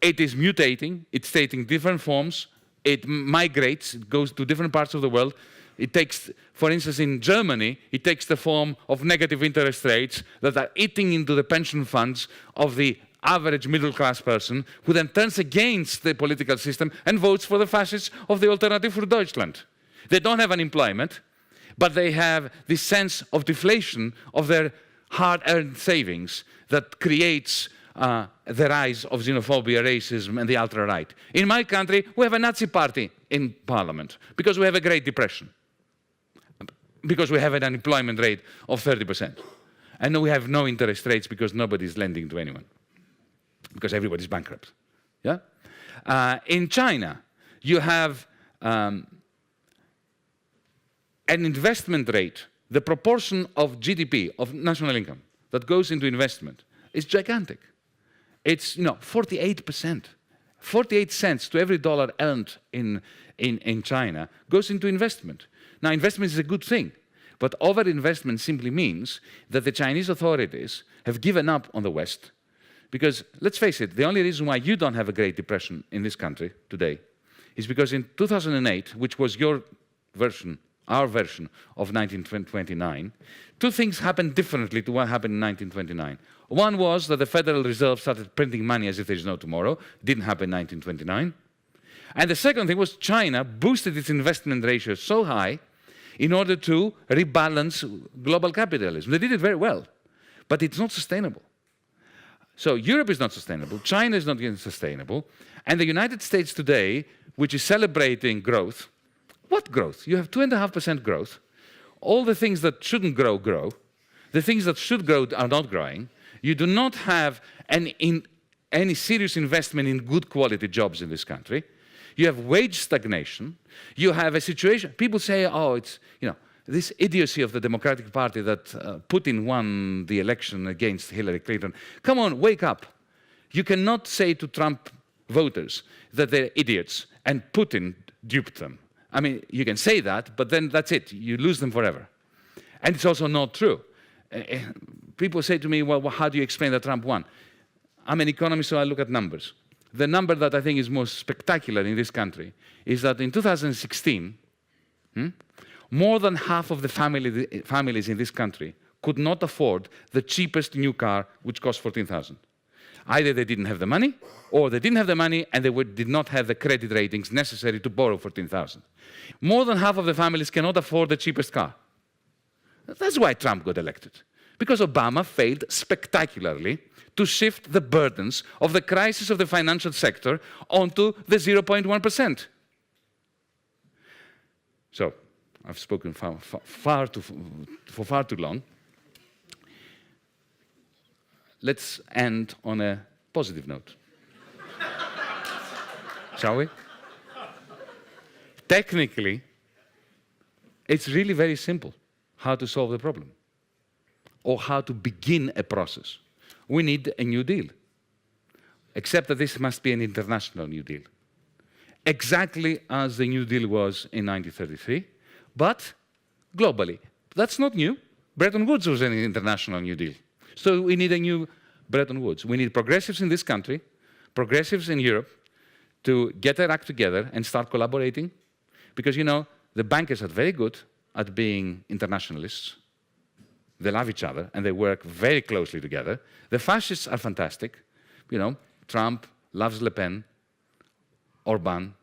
It is mutating. It's taking different forms. It migrates. It goes to different parts of the world. It takes, for instance, in Germany, it takes the form of negative interest rates that are eating into the pension funds of the average middle-class person, who then turns against the political system and votes for the fascists of the Alternative für Deutschland. They don't have unemployment, but they have this sense of deflation of their hard-earned savings that creates the rise of xenophobia, racism, and the ultra-right. In my country, we have a Nazi party in parliament because we have a Great Depression, because we have an unemployment rate of 30%. And we have no interest rates because nobody is lending to anyone, because everybody's bankrupt. Yeah? In China, you have an investment rate, the proportion of GDP, of national income, that goes into investment is gigantic. It's 48%. 48 cents to every dollar earned in China goes into investment. Now, investment is a good thing, but overinvestment simply means that the Chinese authorities have given up on the West. Because, let's face it, the only reason why you don't have a Great Depression in this country today is because in 2008, which was your version, our version of 1929, two things happened differently to what happened in 1929. One was that the Federal Reserve started printing money as if there is no tomorrow. It didn't happen in 1929. And the second thing was China boosted its investment ratio so high in order to rebalance global capitalism. They did it very well, but it's not sustainable. So Europe is not sustainable, China is not sustainable, and the United States today, which is celebrating growth, what growth? You have 2.5% growth. All the things that shouldn't grow, grow. The things that should grow are not growing. You do not have any serious investment in good quality jobs in this country. You have wage stagnation. You have a situation, people say, oh, it's, this idiocy of the Democratic Party that Putin won the election against Hillary Clinton. Come on, wake up. You cannot say to Trump voters that they're idiots and Putin duped them. I mean, you can say that, but then that's it. You lose them forever. And it's also not true. People say to me, well, how do you explain that Trump won? I'm an economist, so I look at numbers. The number that I think is most spectacular in this country is that in 2016, more than half of the families in this country could not afford the cheapest new car, which cost $14,000. Either they didn't have the money, or they didn't have the money and they did not have the credit ratings necessary to borrow $14,000. More than half of the families cannot afford the cheapest car. That's why Trump got elected. Because Obama failed spectacularly to shift the burdens of the crisis of the financial sector onto the 0.1%. So, I've spoken for far too long. Let's end on a positive note. Shall we? Technically, it's really very simple. how to solve the problem or how to begin a process. We need a New Deal, except that this must be an international New Deal, exactly as the New Deal was in 1933, but globally. That's not new. Bretton Woods was an international New Deal. So we need a new Bretton Woods. We need progressives in this country, progressives in Europe, to get their act together and start collaborating. Because, you know, the bankers are very good at being internationalists. They love each other, and they work very closely together. The fascists are fantastic. You know, Trump loves Le Pen, Orban,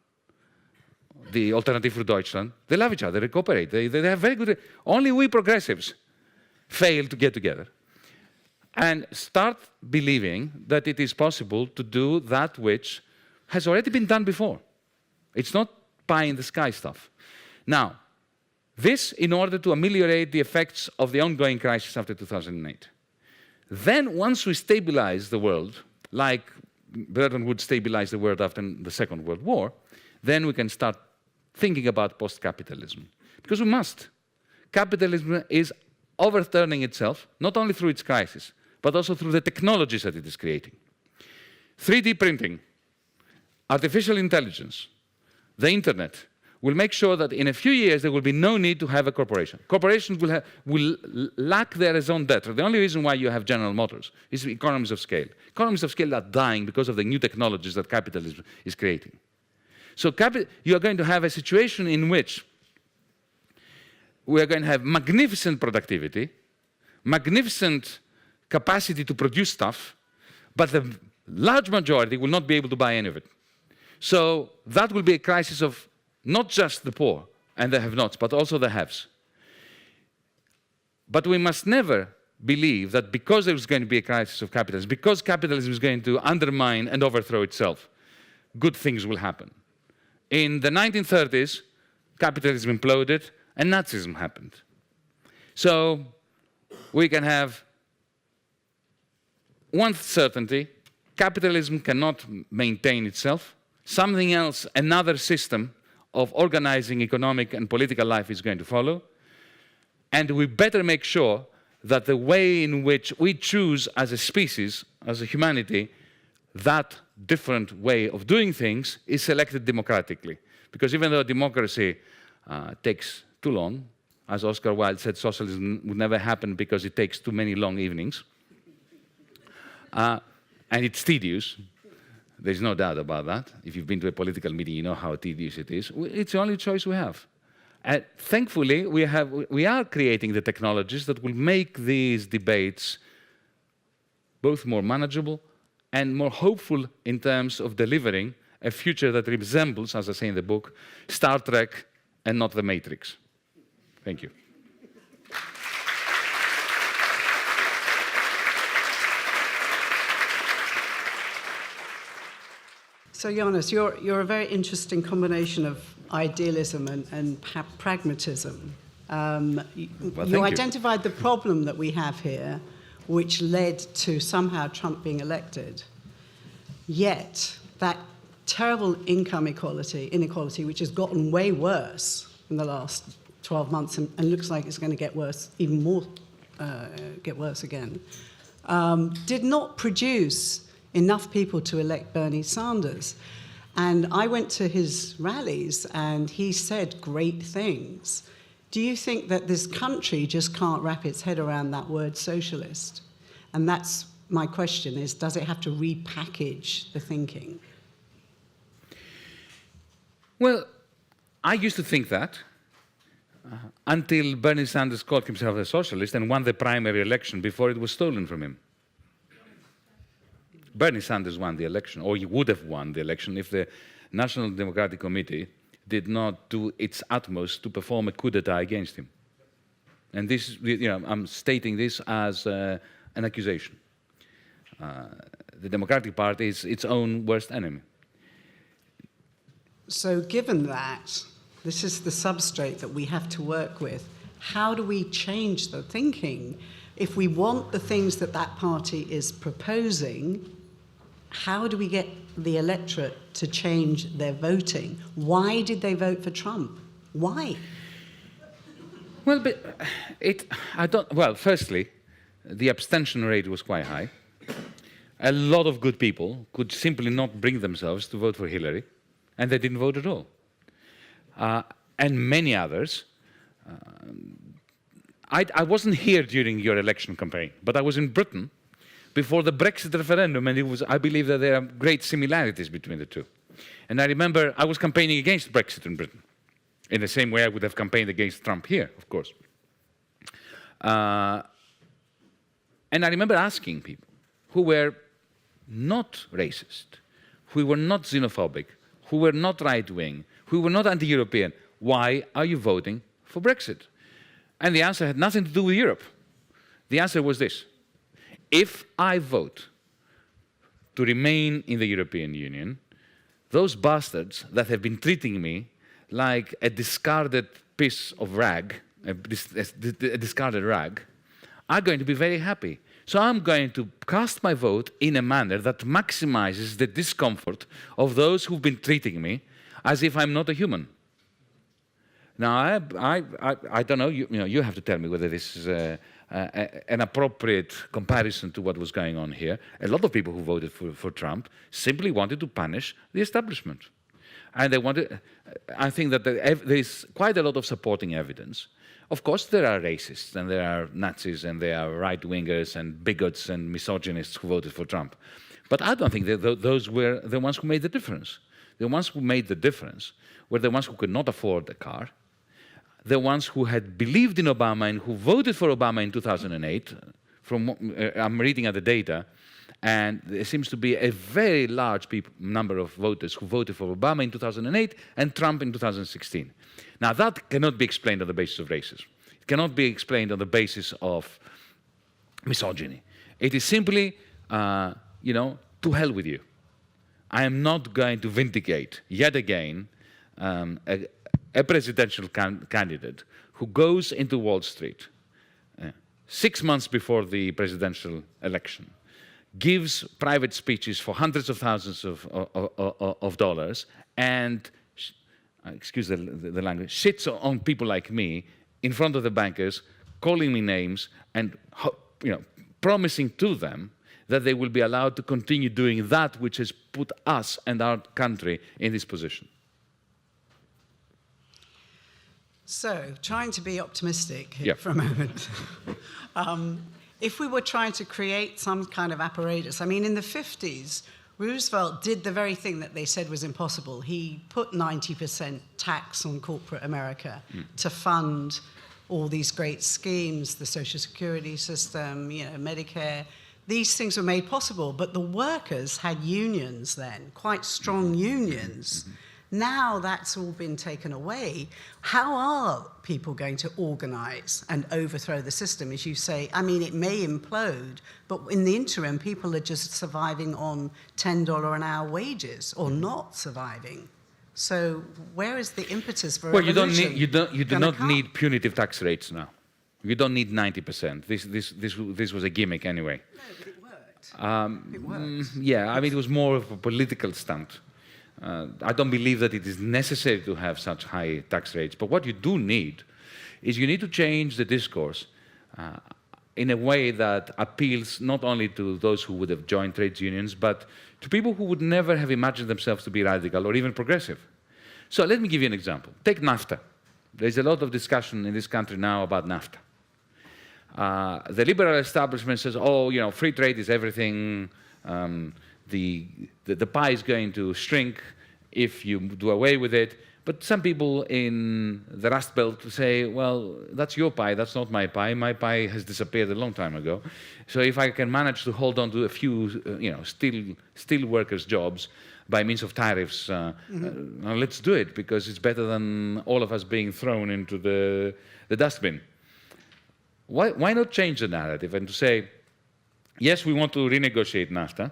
the Alternative for Deutschland. They love each other, they cooperate. They have very good... Only we progressives fail to get together and start believing that it is possible to do that which has already been done before. It's not pie-in-the-sky stuff. Now, this in order to ameliorate the effects of the ongoing crisis after 2008. Then, once we stabilize the world, like Bretton Woods stabilized the world after the Second World War, then we can start thinking about post-capitalism. Because we must. Capitalism is overturning itself, not only through its crisis, but also through the technologies that it is creating. 3D printing, artificial intelligence, the internet, will make sure that in a few years there will be no need to have a corporation. Corporations will lack their raison d'etre. The only reason why you have General Motors is economies of scale. Economies of scale are dying because of the new technologies that capitalism is creating. So you are going to have a situation in which we are going to have magnificent productivity, magnificent capacity to produce stuff, but the large majority will not be able to buy any of it. So that will be a crisis of not just the poor and the have-nots, but also the haves. But we must never believe that because there is going to be a crisis of capitalism, because capitalism is going to undermine and overthrow itself, good things will happen. In the 1930s, capitalism imploded and Nazism happened. So we can have one certainty: capitalism cannot maintain itself. Something else, another system of organizing economic and political life is going to follow. And we better make sure that the way in which we choose as a species, as a humanity, that different way of doing things is selected democratically. Because even though democracy takes too long, as Oscar Wilde said, socialism would never happen because it takes too many long evenings. And it's tedious. There's no doubt about that. If you've been to a political meeting, you know how tedious it is. It's the only choice we have. And thankfully, we are creating the technologies that will make these debates both more manageable and more hopeful in terms of delivering a future that resembles, as I say in the book, Star Trek and not the Matrix. Thank you. So, Yanis, you're a very interesting combination of idealism and pragmatism. You identified the problem that we have here, which led to somehow Trump being elected. Yet, that terrible income inequality, which has gotten way worse in the last 12 months and looks like it's going to get worse, even more, get worse again, did not produce enough people to elect Bernie Sanders. And I went to his rallies and he said great things. Do you think that this country just can't wrap its head around that word socialist? And that's my question, is does it have to repackage the thinking? Well, I used to think that until Bernie Sanders called himself a socialist and won the primary election before it was stolen from him. Bernie Sanders won the election, or he would have won the election if the National Democratic Committee did not do its utmost to perform a coup d'etat against him. And this, you know, I'm stating this as an accusation. The Democratic Party is its own worst enemy. So given that, this is the substrate that we have to work with, how do we change the thinking? If we want the things that that party is proposing, how do we get the electorate to change their voting? Why did they vote for Trump? Why? Well, but firstly, the abstention rate was quite high. A lot of good people could simply not bring themselves to vote for Hillary, and they didn't vote at all. And many others. I wasn't here during your election campaign, but I was in Britain before the Brexit referendum, and I believe that there are great similarities between the two. And I remember I was campaigning against Brexit in Britain, in the same way I would have campaigned against Trump here, of course. And I remember asking people who were not racist, who were not xenophobic, who were not right-wing, who were not anti-European, why are you voting for Brexit? And the answer had nothing to do with Europe. The answer was this: if I vote to remain in the European Union, those bastards that have been treating me like a discarded piece of rag, a discarded rag, are going to be very happy. So I'm going to cast my vote in a manner that maximizes the discomfort of those who've been treating me as if I'm not a human. Now, I don't know, you have to tell me whether this is an appropriate comparison to what was going on here. A lot of people who voted for Trump simply wanted to punish the establishment. And they wanted, I think that there is quite a lot of supporting evidence. Of course, there are racists, and there are Nazis, and there are right-wingers, and bigots, and misogynists who voted for Trump. But I don't think that those were the ones who made the difference. The ones who made the difference were the ones who could not afford a car, the ones who had believed in Obama and who voted for Obama in 2008. I'm reading at the data, and there seems to be a very large number of voters who voted for Obama in 2008 and Trump in 2016. Now, that cannot be explained on the basis of racism. It cannot be explained on the basis of misogyny. It is simply, to hell with you. I am not going to vindicate, yet again, a presidential candidate who goes into Wall Street 6 months before the presidential election, gives private speeches for hundreds of thousands of dollars, and, excuse the language, shits on people like me in front of the bankers, calling me names, and promising to them that they will be allowed to continue doing that which has put us and our country in this position. So, trying to be optimistic here for a moment. If we were trying to create some kind of apparatus, I mean, in the 50s, Roosevelt did the very thing that they said was impossible. He put 90% tax on corporate America to fund all these great schemes, the Social Security system, Medicare. These things were made possible, but the workers had unions then, quite strong unions. Now that's all been taken away. How are people going to organize and overthrow the system? As you say, I mean, it may implode, but in the interim, people are just surviving on $10 an hour wages or not surviving. So where is the impetus for revolution? Well, you do not need punitive tax rates now. You don't need 90%. This was a gimmick anyway. No, but it worked. It worked. Yeah, I mean, it was more of a political stunt. I don't believe that it is necessary to have such high tax rates. But what you do need is you need to change the discourse in a way that appeals not only to those who would have joined trade unions, but to people who would never have imagined themselves to be radical or even progressive. So let me give you an example. Take NAFTA. There's a lot of discussion in this country now about NAFTA. The liberal establishment says, free trade is everything. The pie is going to shrink if you do away with it. But some people in the Rust Belt say, well, that's your pie, that's not my pie. My pie has disappeared a long time ago. So if I can manage to hold on to a few, steel workers' jobs by means of tariffs, let's do it, because it's better than all of us being thrown into the dustbin. Why not change the narrative and to say, yes, we want to renegotiate NAFTA,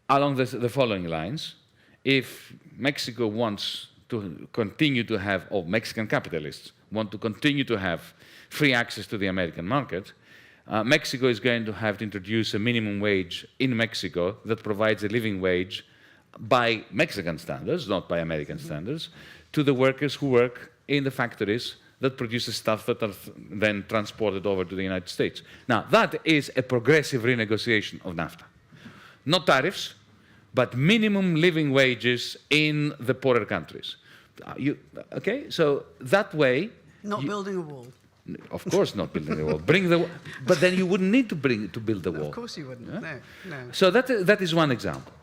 along the following lines. If Mexico wants to continue to have, or Mexican capitalists want to continue to have free access to the American market, Mexico is going to have to introduce a minimum wage in Mexico that provides a living wage by Mexican standards, not by American standards, to the workers who work in the factories that produces stuff that are then transported over to the United States. Now, that is a progressive renegotiation of NAFTA. Not tariffs, but minimum living wages in the poorer countries. Okay, so that way... Not building a wall. Of course not building a wall. But then you wouldn't need to build the wall. Of course you wouldn't, yeah? No. So that is one example.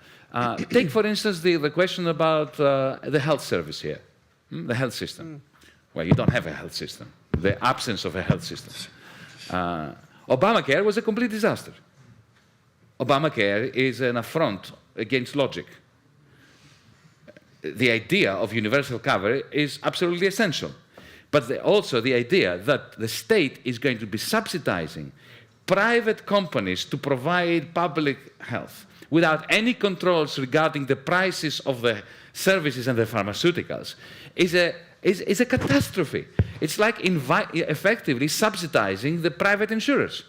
Take, for instance, the question about the health service here, the health system. Well, you don't have a health system, the absence of a health system. Obamacare was a complete disaster. Obamacare is an affront against logic. The idea of universal cover is absolutely essential. But also the idea that the state is going to be subsidizing private companies to provide public health without any controls regarding the prices of the services and the pharmaceuticals is a catastrophe. It's like effectively subsidizing the private insurers.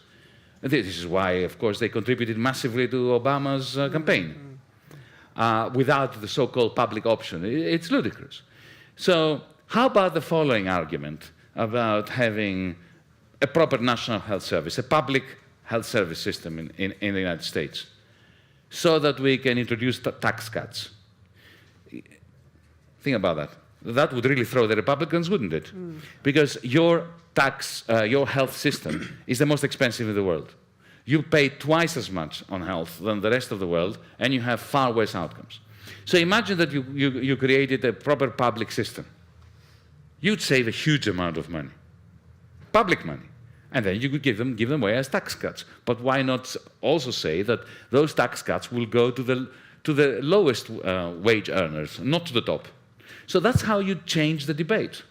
This is why, of course, they contributed massively to Obama's campaign without the so-called public option. It's ludicrous. So how about the following argument about having a proper national health service, a public health service system in the United States, so that we can introduce tax cuts? Think about that. That would really throw the Republicans, wouldn't it? Because your health system is the most expensive in the world. You pay twice as much on health than the rest of the world, and you have far worse outcomes. So imagine that you created a proper public system. You'd save a huge amount of money, public money, and then you could give them away as tax cuts. But why not also say that those tax cuts will go to the lowest wage earners, not to the top? So that's how you change the debate.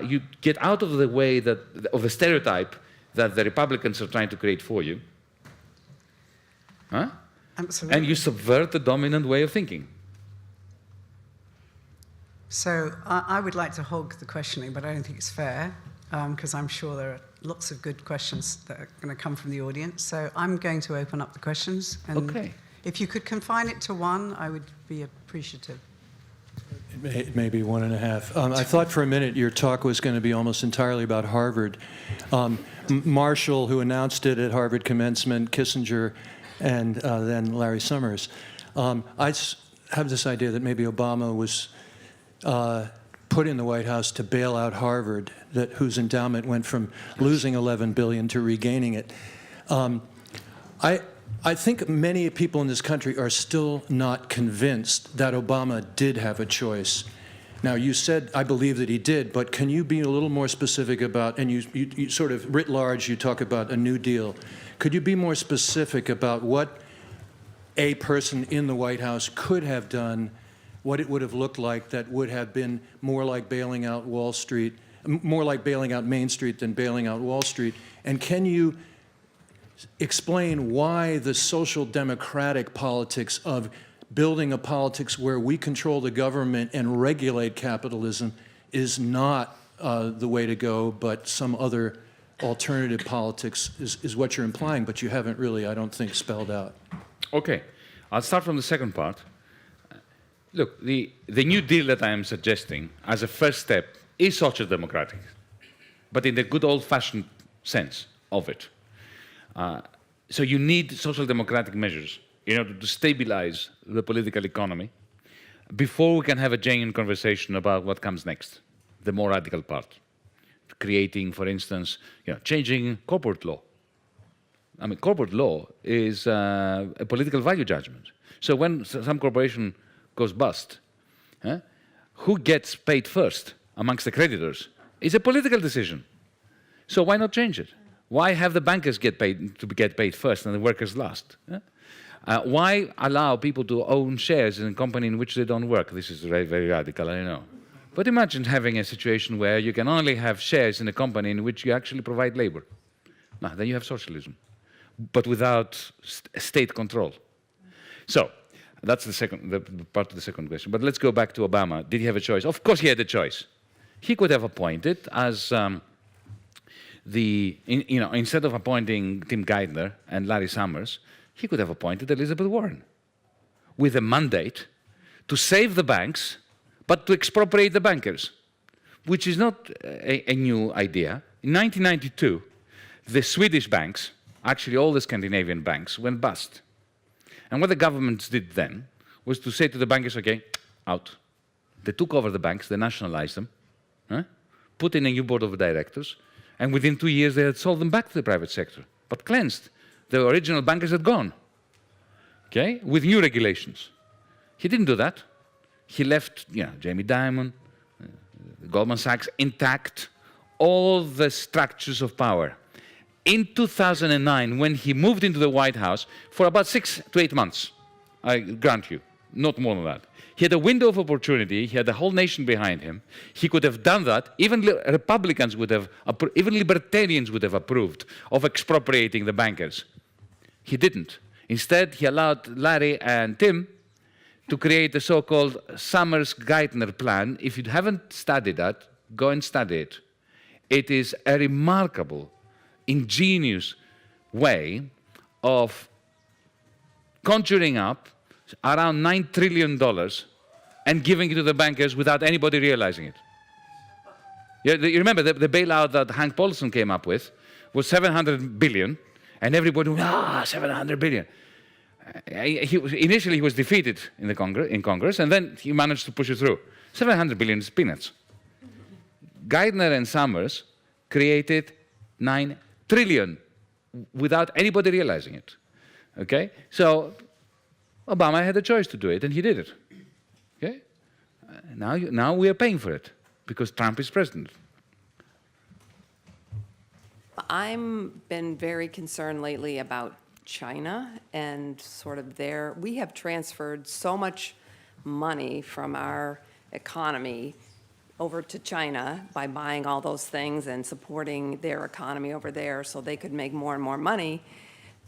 You get out of the way of the stereotype that the Republicans are trying to create for you, Absolutely. And you subvert the dominant way of thinking. So I would like to hog the questioning, but I don't think it's fair, because I'm sure there are lots of good questions that are going to come from the audience. So I'm going to open up the questions. And okay. If you could confine it to one, I would be appreciative. It may be 1.5. I thought for a minute your talk was going to be almost entirely about Harvard. Marshall, who announced it at Harvard commencement, Kissinger, and then Larry Summers. I have this idea that maybe Obama was put in the White House to bail out Harvard, whose endowment went from losing $11 billion to regaining it. I think many people in this country are still not convinced that Obama did have a choice. Now, you said, I believe that he did, but can you be a little more specific about, and you sort of writ large, you talk about a New Deal. Could you be more specific about what a person in the White House could have done, what it would have looked like that would have been more like bailing out Wall Street, more like bailing out Main Street than bailing out Wall Street? And can you explain why the social democratic politics of building a politics where we control the government and regulate capitalism is not the way to go, but some other alternative politics is what you're implying, but you haven't really, I don't think, spelled out. Okay, I'll start from the second part. Look, the New Deal that I am suggesting as a first step is social democratic, but in the good old-fashioned sense of it. So you need social democratic measures in order to stabilize the political economy before we can have a genuine conversation about what comes next, the more radical part. Creating, for instance, changing corporate law. I mean, corporate law is a political value judgment. So when some corporation goes bust, who gets paid first amongst the creditors is a political decision. So why not change it? Why have the bankers get paid first and the workers last? Why allow people to own shares in a company in which they don't work? This is very, very radical, I know. But imagine having a situation where you can only have shares in a company in which you actually provide labor. Now, then you have socialism, but without state control. So that's the part of the second question. But let's go back to Obama. Did he have a choice? Of course he had a choice. He could have appointed as instead of appointing Tim Geithner and Larry Summers, he could have appointed Elizabeth Warren with a mandate to save the banks but to expropriate the bankers, which is not a new idea. In 1992, the Swedish banks, actually all the Scandinavian banks, went bust. And what the governments did then was to say to the bankers, okay, out. They took over the banks, they nationalized them, put in a new board of directors, and within 2 years they had sold them back to the private sector, but cleansed. The original bankers had gone, okay, with new regulations. He didn't do that. He left, Jamie Dimon, Goldman Sachs intact, all the structures of power. In 2009, when he moved into the White House, for about 6 to 8 months, I grant you, not more than that, he had a window of opportunity, he had the whole nation behind him, he could have done that, even Republicans would have, even libertarians would have approved of expropriating the bankers. He didn't. Instead, he allowed Larry and Tim to create the so-called Summers-Geithner plan. If you haven't studied that, go and study it. It is a remarkable, ingenious way of conjuring up around $9 trillion and giving it to the bankers without anybody realizing it. You remember the bailout that Hank Paulson came up with was $700 billion, and everybody went, $700 billion. Initially, he was defeated in Congress, and then he managed to push it through. $700 billion is peanuts. Geithner and Summers created $9 trillion without anybody realizing it. Okay? So Obama had a choice to do it, and he did it. Okay? Now we are paying for it because Trump is president. I've been very concerned lately about China and sort of we have transferred so much money from our economy over to China by buying all those things and supporting their economy over there so they could make more and more money.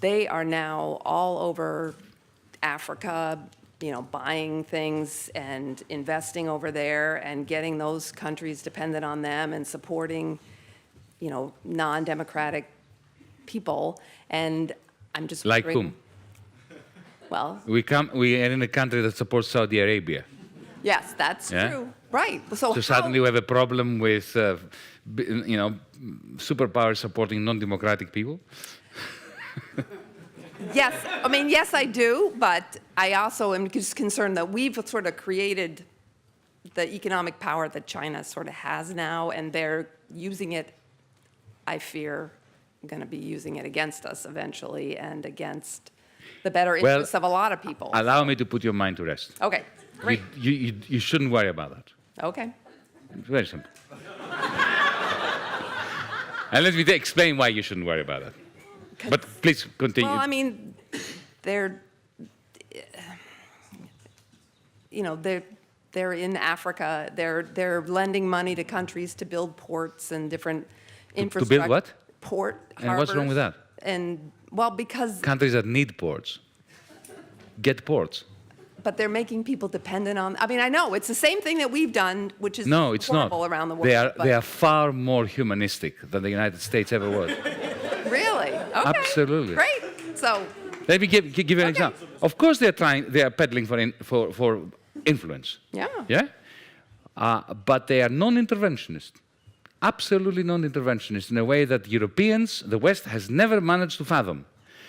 They are now all over Africa, buying things and investing over there and getting those countries dependent on them and supporting, non-democratic people. And I'm just like wondering, whom? Well, we are in a country that supports Saudi Arabia. yes, that's true. Right. So suddenly we have a problem with, superpowers supporting non-democratic people. Yes, yes, I do, but I also am just concerned that we've sort of created the economic power that China sort of has now, and they're using it, I fear, going to be using it against us eventually and against the better interests of a lot of people. Allow me to put your mind to rest. Okay, great. You shouldn't worry about that. Okay. It's very simple. And let me explain why you shouldn't worry about that. But please continue. Well, they're in Africa. They're lending money to countries to build ports and different infrastructure. To build what? Port, harbors. And what's wrong with that? And, well, because... Countries that need ports get ports. But they're making people dependent on... I know, it's the same thing that we've done, which is no, it's horrible not. Around the world. They are far more humanistic than the United States ever was. Really? Okay. Absolutely. Great. So... Let me give you an example. Of course they are peddling for influence. Yeah. Yeah? But they are non-interventionist. Absolutely non-interventionist in a way that Europeans, the West, has never managed to fathom.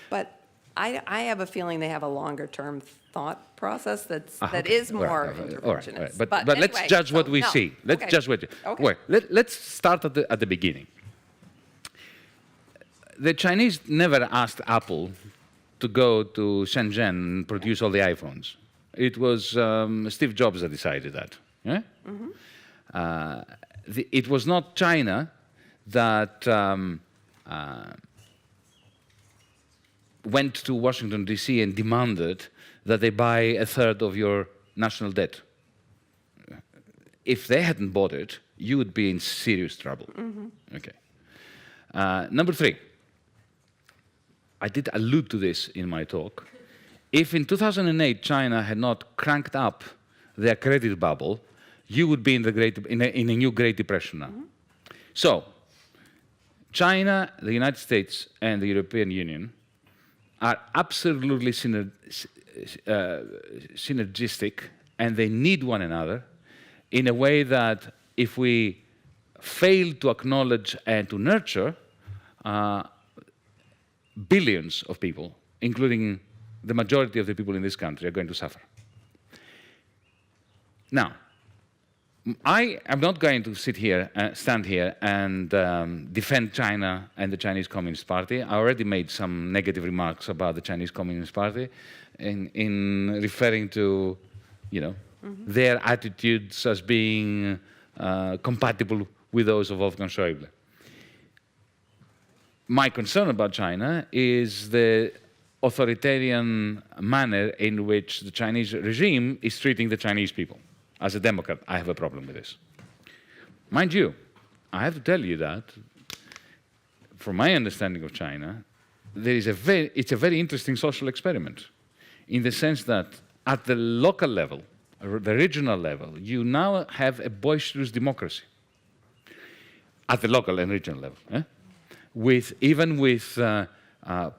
But I have a feeling they have a longer-term thought process that is more interventionist. All right. But anyway, let's judge what we see. Let's judge what. Okay. Wait, let's start at the beginning. The Chinese never asked Apple to go to Shenzhen and produce all the iPhones. It was Steve Jobs that decided that. Yeah? Mm-hmm. It was not China that went to Washington, D.C. and demanded that they buy a third of your national debt. If they hadn't bought it, you would be in serious trouble. Mm-hmm. Okay. Number 3. I did allude to this in my talk. If in 2008 China had not cranked up their credit bubble, you would be in a new Great Depression now. Mm-hmm. So, China, the United States, and the European Union are absolutely synergistic, and they need one another in a way that if we fail to acknowledge and to nurture, billions of people, including the majority of the people in this country, are going to suffer. Now, I am not going to stand here and defend China and the Chinese Communist Party. I already made some negative remarks about the Chinese Communist Party in referring to, their attitudes as being compatible with those of Wolfgang Schäuble. My concern about China is the authoritarian manner in which the Chinese regime is treating the Chinese people. As a Democrat, I have a problem with this. Mind you, I have to tell you that, from my understanding of China, it's a very interesting social experiment, in the sense that at the local level, or the regional level, you now have a boisterous democracy. At the local and regional level. Even with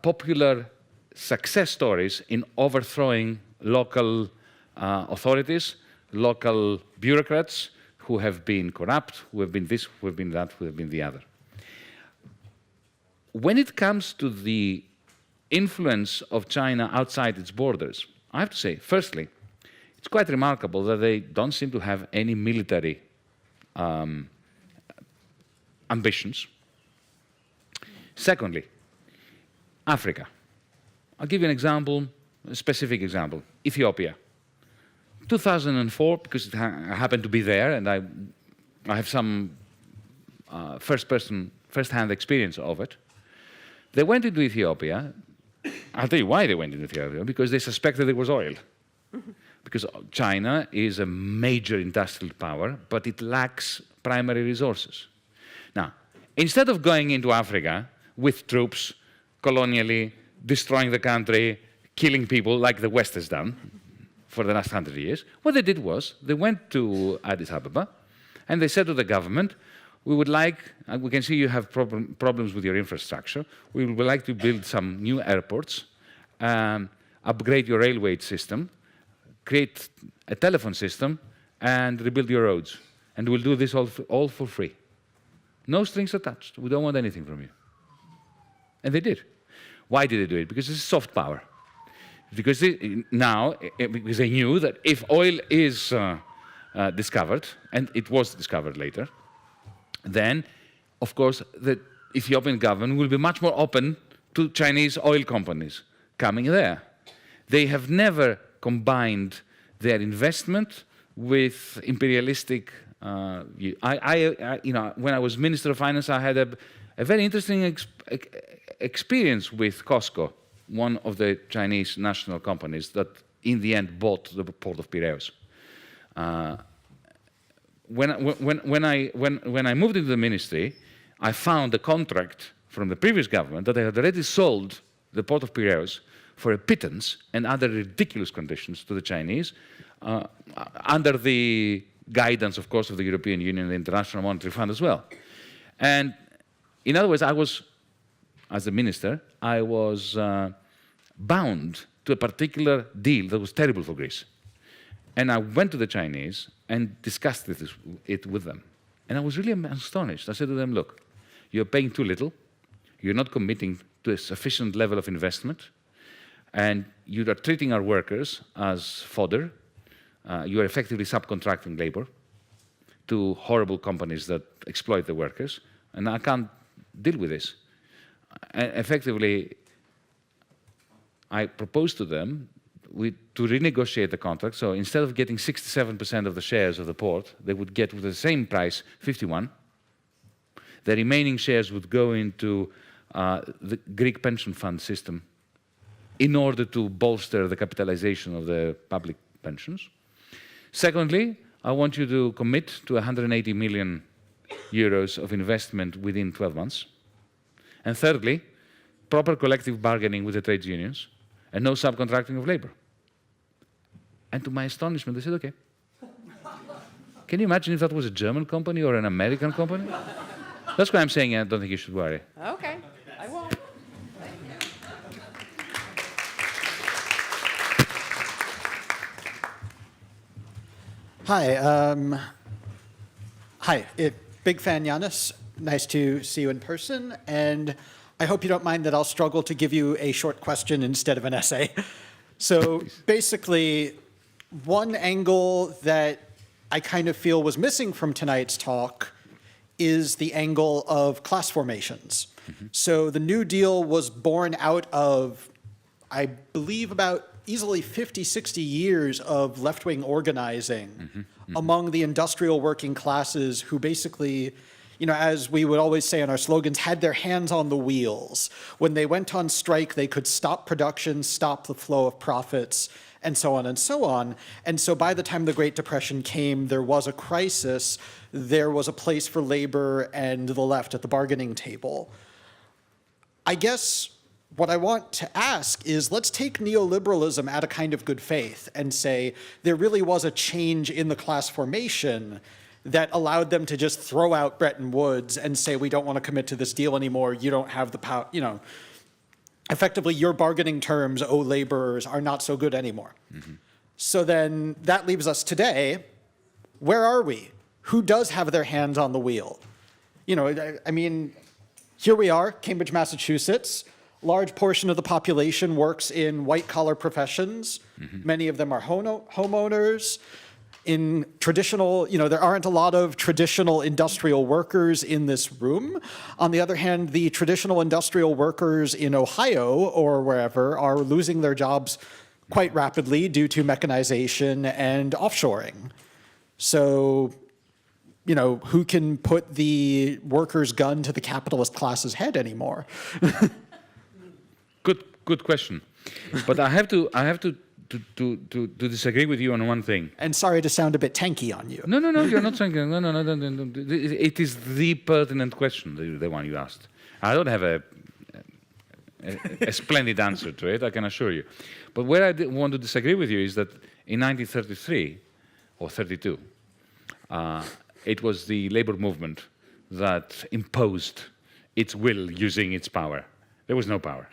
popular success stories in overthrowing local authorities, local bureaucrats who have been corrupt, who have been this, who have been that, who have been the other. When it comes to the influence of China outside its borders, I have to say, firstly, it's quite remarkable that they don't seem to have any military ambitions. Secondly, Africa. I'll give you an example, a specific example. Ethiopia. 2004, because I happened to be there, and I have some first-hand experience of it. They went into Ethiopia. I'll tell you why they went into Ethiopia, because they suspected there was oil. Because China is a major industrial power, but it lacks primary resources. Now, instead of going into Africa with troops, colonially, destroying the country, killing people like the West has done for the last 100 years, what they did was they went to Addis Ababa and they said to the government, we would like, we can see you have problems with your infrastructure, we would like to build some new airports, upgrade your railway system, create a telephone system, and rebuild your roads. And we'll do this all for free. No strings attached. We don't want anything from you. And they did. Why did they do it? Because it's soft power. Because because they knew that if oil is discovered, and it was discovered later, then, of course, the Ethiopian government will be much more open to Chinese oil companies coming there. They have never combined their investment with imperialistic view. When I was Minister of Finance, I had a very interesting experience with COSCO, one of the Chinese national companies that in the end bought the port of Piraeus. When I moved into the ministry, I found a contract from the previous government that they had already sold the port of Piraeus for a pittance and other ridiculous conditions to the Chinese, under the guidance, of course, of the European Union and the International Monetary Fund as well. And in other words, as a minister, I was bound to a particular deal that was terrible for Greece. And I went to the Chinese and discussed it with them. And I was really astonished. I said to them, look, you're paying too little, you're not committing to a sufficient level of investment, and you are treating our workers as fodder. You are effectively subcontracting labor to horrible companies that exploit the workers, and I can't deal with this. And effectively, I proposed to them to renegotiate the contract. So instead of getting 67% of the shares of the port, they would get, with the same price, 51%. The remaining shares would go into the Greek pension fund system in order to bolster the capitalization of the public pensions. Secondly, I want you to commit to 180 million euros of investment within 12 months. And thirdly, proper collective bargaining with the trade unions and no subcontracting of labor. And to my astonishment, they said, okay. Can you imagine if that was a German company or an American company? That's why I'm saying I don't think you should worry. Okay, I won't. Hi, Hi, big fan, Yanis. Nice to see you in person. And I hope you don't mind that I'll struggle to give you a short question instead of an essay. So basically, one angle that I kind of feel was missing from tonight's talk is the angle of class formations. So the New Deal was born out of, I believe, about easily 50, 60 years of left-wing organizing among the industrial working classes who basically, you know, as we would always say in our slogans, had their hands on the wheels. When they went on strike, they could stop production, stop the flow of profits, and so on and so on. And so by the time the Great Depression came, there was a crisis. There was a place for labor and the left at the bargaining table. I guess what I want to ask is, let's take neoliberalism out of kind of good faith and say there really was a change in the class formation that allowed them to just throw out Bretton Woods and say, we don't want to commit to this deal anymore. You don't have the power, you know. Effectively, your bargaining terms, oh, laborers, are not so good anymore. So then that leaves us today. Where are we? Who does have their hands on the wheel? You know, I mean, here we are, Cambridge, Massachusetts. Large portion of the population works in white-collar professions. Many of them are homeowners. In traditional, you know, there aren't a lot of traditional industrial workers in this room. On the other hand, the traditional industrial workers in Ohio or wherever are losing their jobs quite rapidly due to mechanization and offshoring. So, you know, who can put the worker's gun to the capitalist class's head anymore? Good question. But I have to disagree with you on one thing. And sorry to sound a bit tanky on you. No, you're not saying, no. It is the pertinent question, the one you asked. I don't have a splendid answer to it, I can assure you. But where I want to disagree with you is that in 1933 or 32, it was the labor movement that imposed its will using its power. There was no power.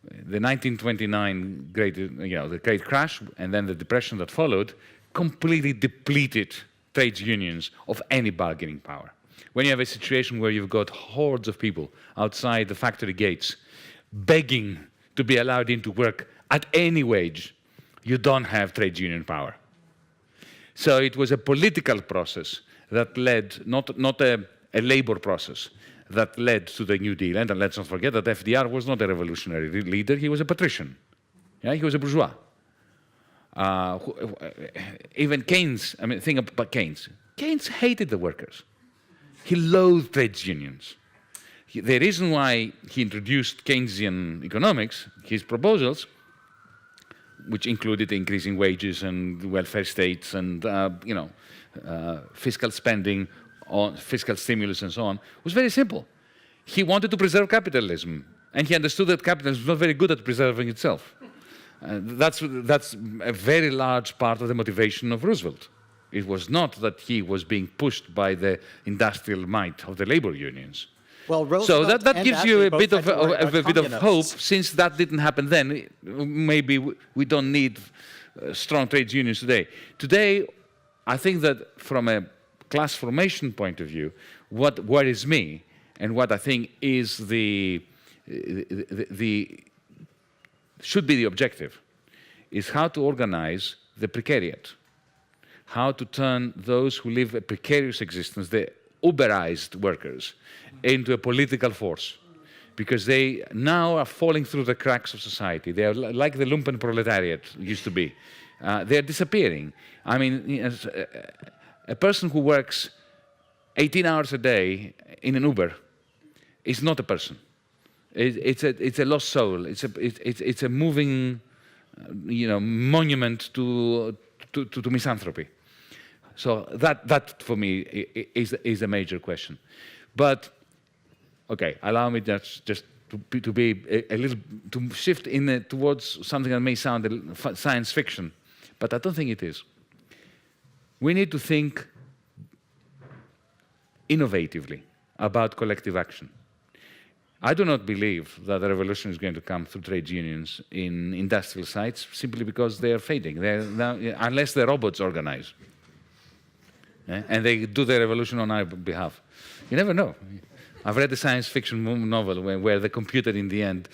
The 1929 the great crash and then the depression that followed completely depleted trade unions of any bargaining power. When you have a situation where you've got hordes of people outside the factory gates begging to be allowed into work at any wage, you don't have trade union power. So it was a political process that led, not a labor process, that led to the New Deal. And let's not forget that FDR was not a revolutionary leader, he was a patrician. Yeah, he was a bourgeois. Even Keynes, I mean, think about Keynes. Keynes hated the workers. He loathed trade unions. The reason why he introduced Keynesian economics, his proposals, which included increasing wages and welfare states and fiscal spending, on fiscal stimulus and so on, was very simple. He wanted to preserve capitalism, and he understood that capitalism was not very good at preserving itself. That's a very large part of the motivation of Roosevelt. It was not that he was being pushed by the industrial might of the labor unions. Well, so that gives you a bit of hope. Since that didn't happen then, maybe we don't need strong trade unions today. Today, I think that from a class formation point of view, what worries me and what I think is should be the objective is how to organize the precariat, how to turn those who live a precarious existence, the Uberized workers, into a political force, because they now are falling through the cracks of society. They are like the lumpen proletariat used to be. They are disappearing. I mean, a person who works 18 hours a day in an Uber is not a person. It's a lost soul. It's a moving, monument to misanthropy. So that for me is a major question. But okay, allow me just to be a little to shift towards something that may sound science fiction, but I don't think it is. We need to think innovatively about collective action. I do not believe that a revolution is going to come through trade unions in industrial sites simply because they are fading, unless the robots organize. And they do the revolution on our behalf. You never know. I've read a science fiction novel where the computer, in the end,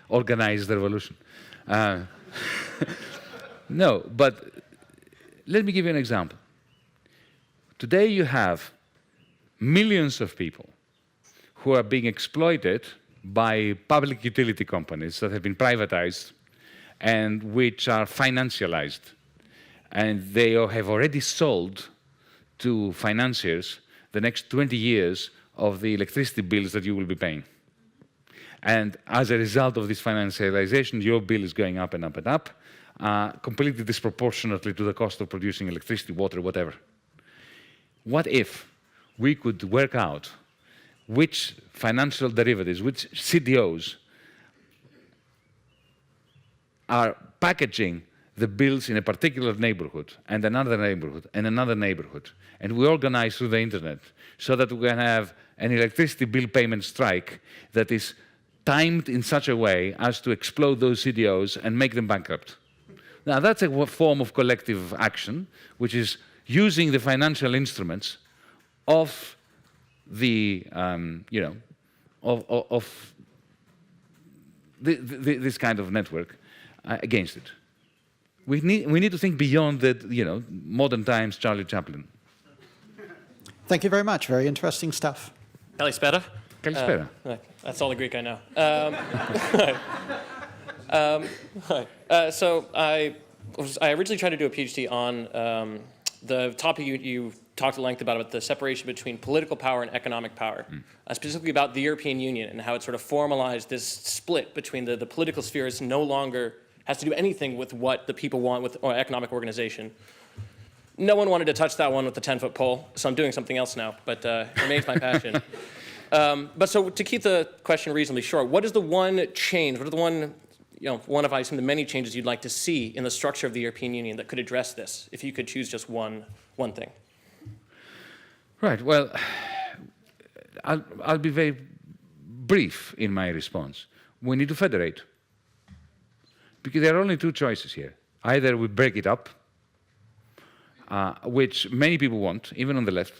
organized the revolution. No, but let me give you an example. Today you have millions of people who are being exploited by public utility companies that have been privatized and which are financialized. And they have already sold to financiers the next 20 years of the electricity bills that you will be paying. And as a result of this financialization, your bill is going up and up and up, completely disproportionately to the cost of producing electricity, water, whatever. What if we could work out which financial derivatives, which CDOs are packaging the bills in a particular neighborhood and another neighborhood and another neighborhood, and we organize through the internet so that we can have an electricity bill payment strike that is timed in such a way as to explode those CDOs and make them bankrupt. Now, that's a form of collective action, which is using the financial instruments of the, this kind of network against it. We need to think beyond the, modern times Charlie Chaplin. Thank you very much. Very interesting stuff. Kalispera. Kalispera. That's all the Greek I know. So I originally tried to do a PhD on the topic you talked at length about the separation between political power and economic power, specifically about the European Union and how it sort of formalized this split between the political spheres no longer has to do anything with what the people want with economic organization. No one wanted to touch that one with the 10-foot pole, so I'm doing something else now, but it remains my passion. But so to keep the question reasonably short, what is the one change, what are the one of I assume the many changes you'd like to see in the structure of the European Union that could address this, if you could choose just one thing? Right, well, I'll be very brief in my response. We need to federate. Because there are only two choices here. Either we break it up, which many people want, even on the left,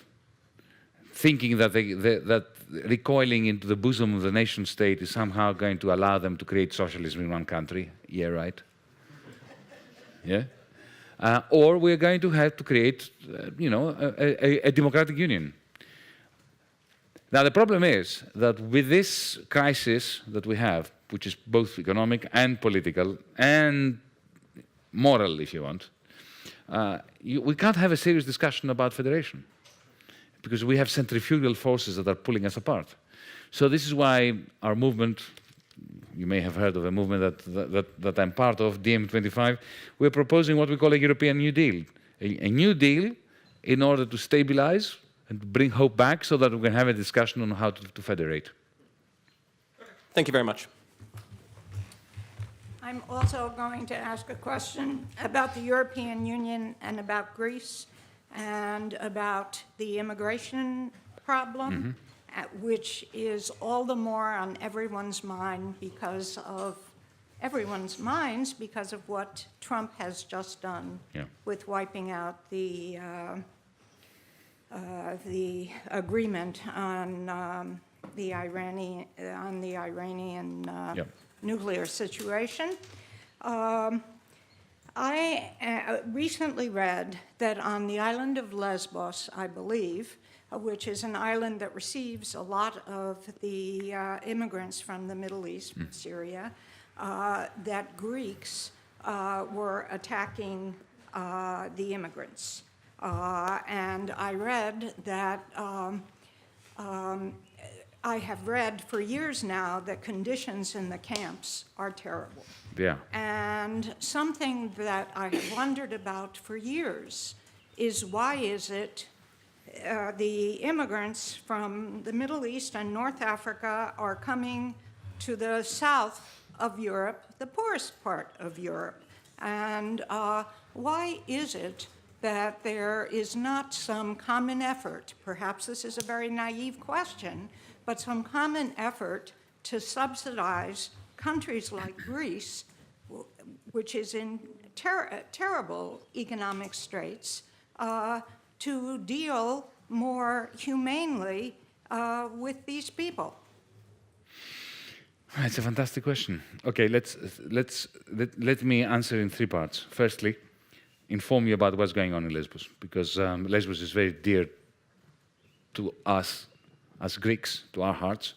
thinking that that recoiling into the bosom of the nation state is somehow going to allow them to create socialism in one country. Yeah, right. Yeah? Or we're going to have to create, a democratic union. Now, the problem is that with this crisis that we have, which is both economic and political and moral, if you want, we can't have a serious discussion about federation because we have centrifugal forces that are pulling us apart. So this is why our movement, you may have heard of a movement that I'm part of, DM25, we're proposing what we call a European New Deal. A New Deal in order to stabilize and bring hope back so that we can have a discussion on how to federate. Thank you very much. I'm also going to ask a question about the European Union and about Greece and about the immigration problem, which is all the more on everyone's minds because of what Trump has just done with wiping out the agreement on the Iranian nuclear situation. I recently read that on the island of Lesbos, I believe, which is an island that receives a lot of the immigrants from the Middle East, Syria, that Greeks were attacking the immigrants. And I read that I have read for years now that conditions in the camps are terrible. Yeah. And something that I have wondered about for years is why is it the immigrants from the Middle East and North Africa are coming to the south of Europe, the poorest part of Europe? And why is it that there is not some common effort, perhaps this is a very naive question, but some common effort to subsidize countries like Greece, which is in terrible economic straits, to deal more humanely with these people? It's a fantastic question. Okay, let me answer in three parts. Firstly, inform you about what's going on in Lesbos, because Lesbos is very dear to us as Greeks, to our hearts,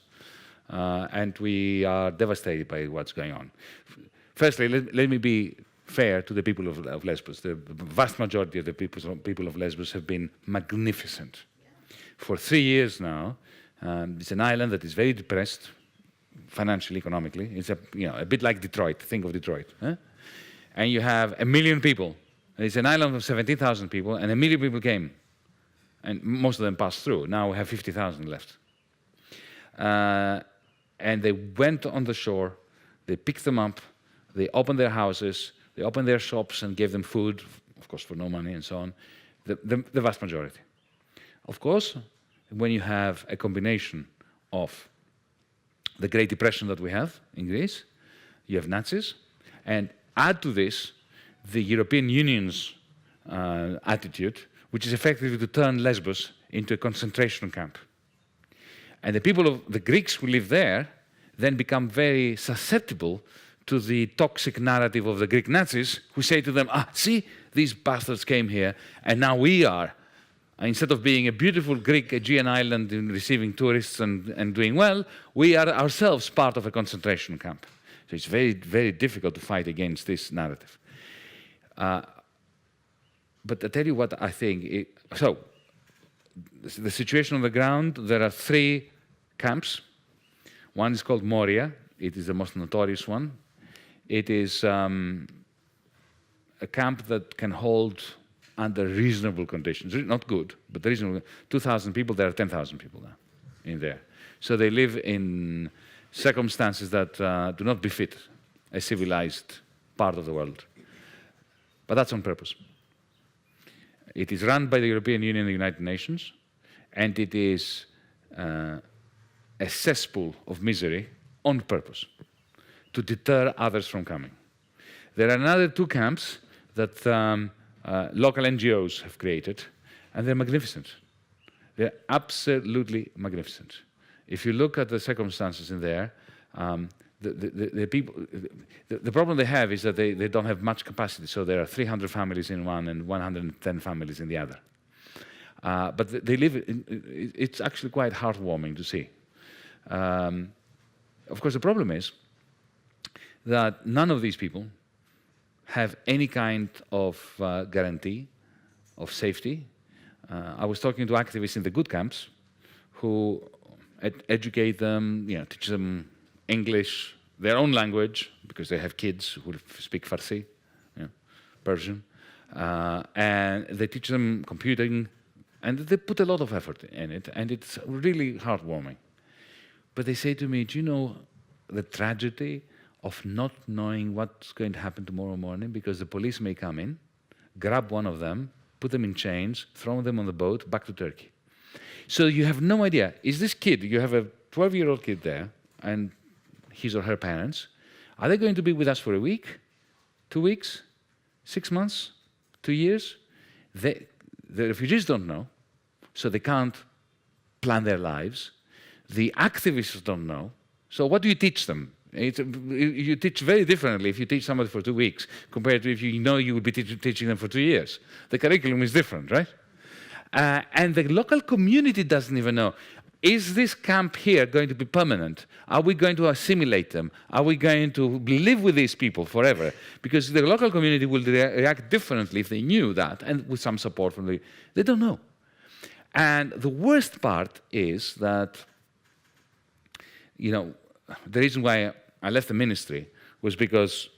and we are devastated by what's going on. Firstly, let me be fair to the people of Lesbos. The vast majority of the people of Lesbos have been magnificent. For 3 years now, it's an island that is very depressed, financially, economically. It's a bit like Detroit. Think of Detroit. Huh? And you have 1 million people. It's an island of 17,000 people, and 1 million people came. And most of them passed through. Now we have 50,000 left. And they went on the shore, they picked them up, they opened their houses, they opened their shops and gave them food, of course for no money and so on, the vast majority. Of course, when you have a combination of the Great Depression that we have in Greece, you have Nazis, and add to this the European Union's attitude, which is effectively to turn Lesbos into a concentration camp. And the Greeks who live there then become very susceptible to the toxic narrative of the Greek Nazis, who say to them, see, these bastards came here, and now we are, instead of being a beautiful Greek Aegean island and receiving tourists and doing well, we are ourselves part of a concentration camp. So it's very, very difficult to fight against this narrative. But I tell you what I think. So the situation on the ground, there are 3 camps. One is called Moria. It is the most notorious one. It is a camp that can hold under reasonable conditions, not good, but reasonable. 2,000 people, there are 10,000 people now in there. So they live in circumstances that do not befit a civilized part of the world. But that's on purpose. It is run by the European Union and the United Nations, and it is a cesspool of misery on purpose to deter others from coming. There are another 2 camps that local NGOs have created, and they're magnificent. They're absolutely magnificent. If you look at the circumstances in there, the people, the problem they have is that they don't have much capacity. So there are 300 families in one and 110 families in the other. But they live. It's actually quite heartwarming to see. Of course, the problem is that none of these people have any kind of guarantee of safety. I was talking to activists in the good camps who educate them, teach them English, their own language, because they have kids who speak Farsi, Persian, and they teach them computing, and they put a lot of effort in it, and it's really heartwarming. But they say to me, do you know the tragedy of not knowing what's going to happen tomorrow morning, because the police may come in, grab one of them, put them in chains, throw them on the boat back to Turkey. So you have no idea. Is this kid, you have a 12-year-old kid there, and his or her parents, are they going to be with us for a week, 2 weeks, 6 months, 2 years? The refugees don't know, so they can't plan their lives. The activists don't know. So what do you teach them? You teach very differently if you teach somebody for 2 weeks compared to if you know you will be teaching them for 2 years. The curriculum is different, right? And the local community doesn't even know. Is this camp here going to be permanent? Are we going to assimilate them? Are we going to live with these people forever? Because the local community will react differently if they knew that, and with some support from they don't know. And the worst part is that, the reason why I left the ministry was because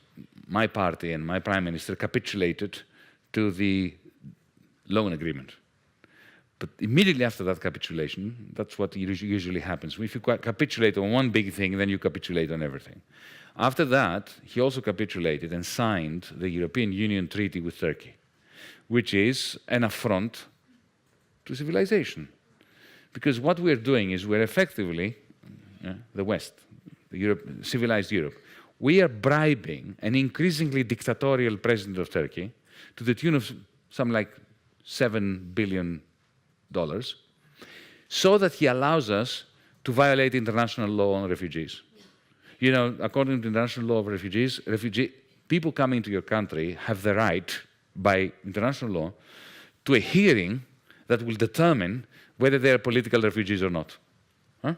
my party and my prime minister capitulated to the loan agreement. But immediately after that capitulation, that's what usually happens. If you capitulate on one big thing, then you capitulate on everything. After that, he also capitulated and signed the European Union Treaty with Turkey, which is an affront to civilization. Because what we're doing is we're effectively, the West, civilized Europe, we are bribing an increasingly dictatorial president of Turkey to the tune of something like $7 billion, so that he allows us to violate international law on refugees. You know, according to international law of refugees, people coming to your country have the right, by international law, to a hearing that will determine whether they are political refugees or not. Huh?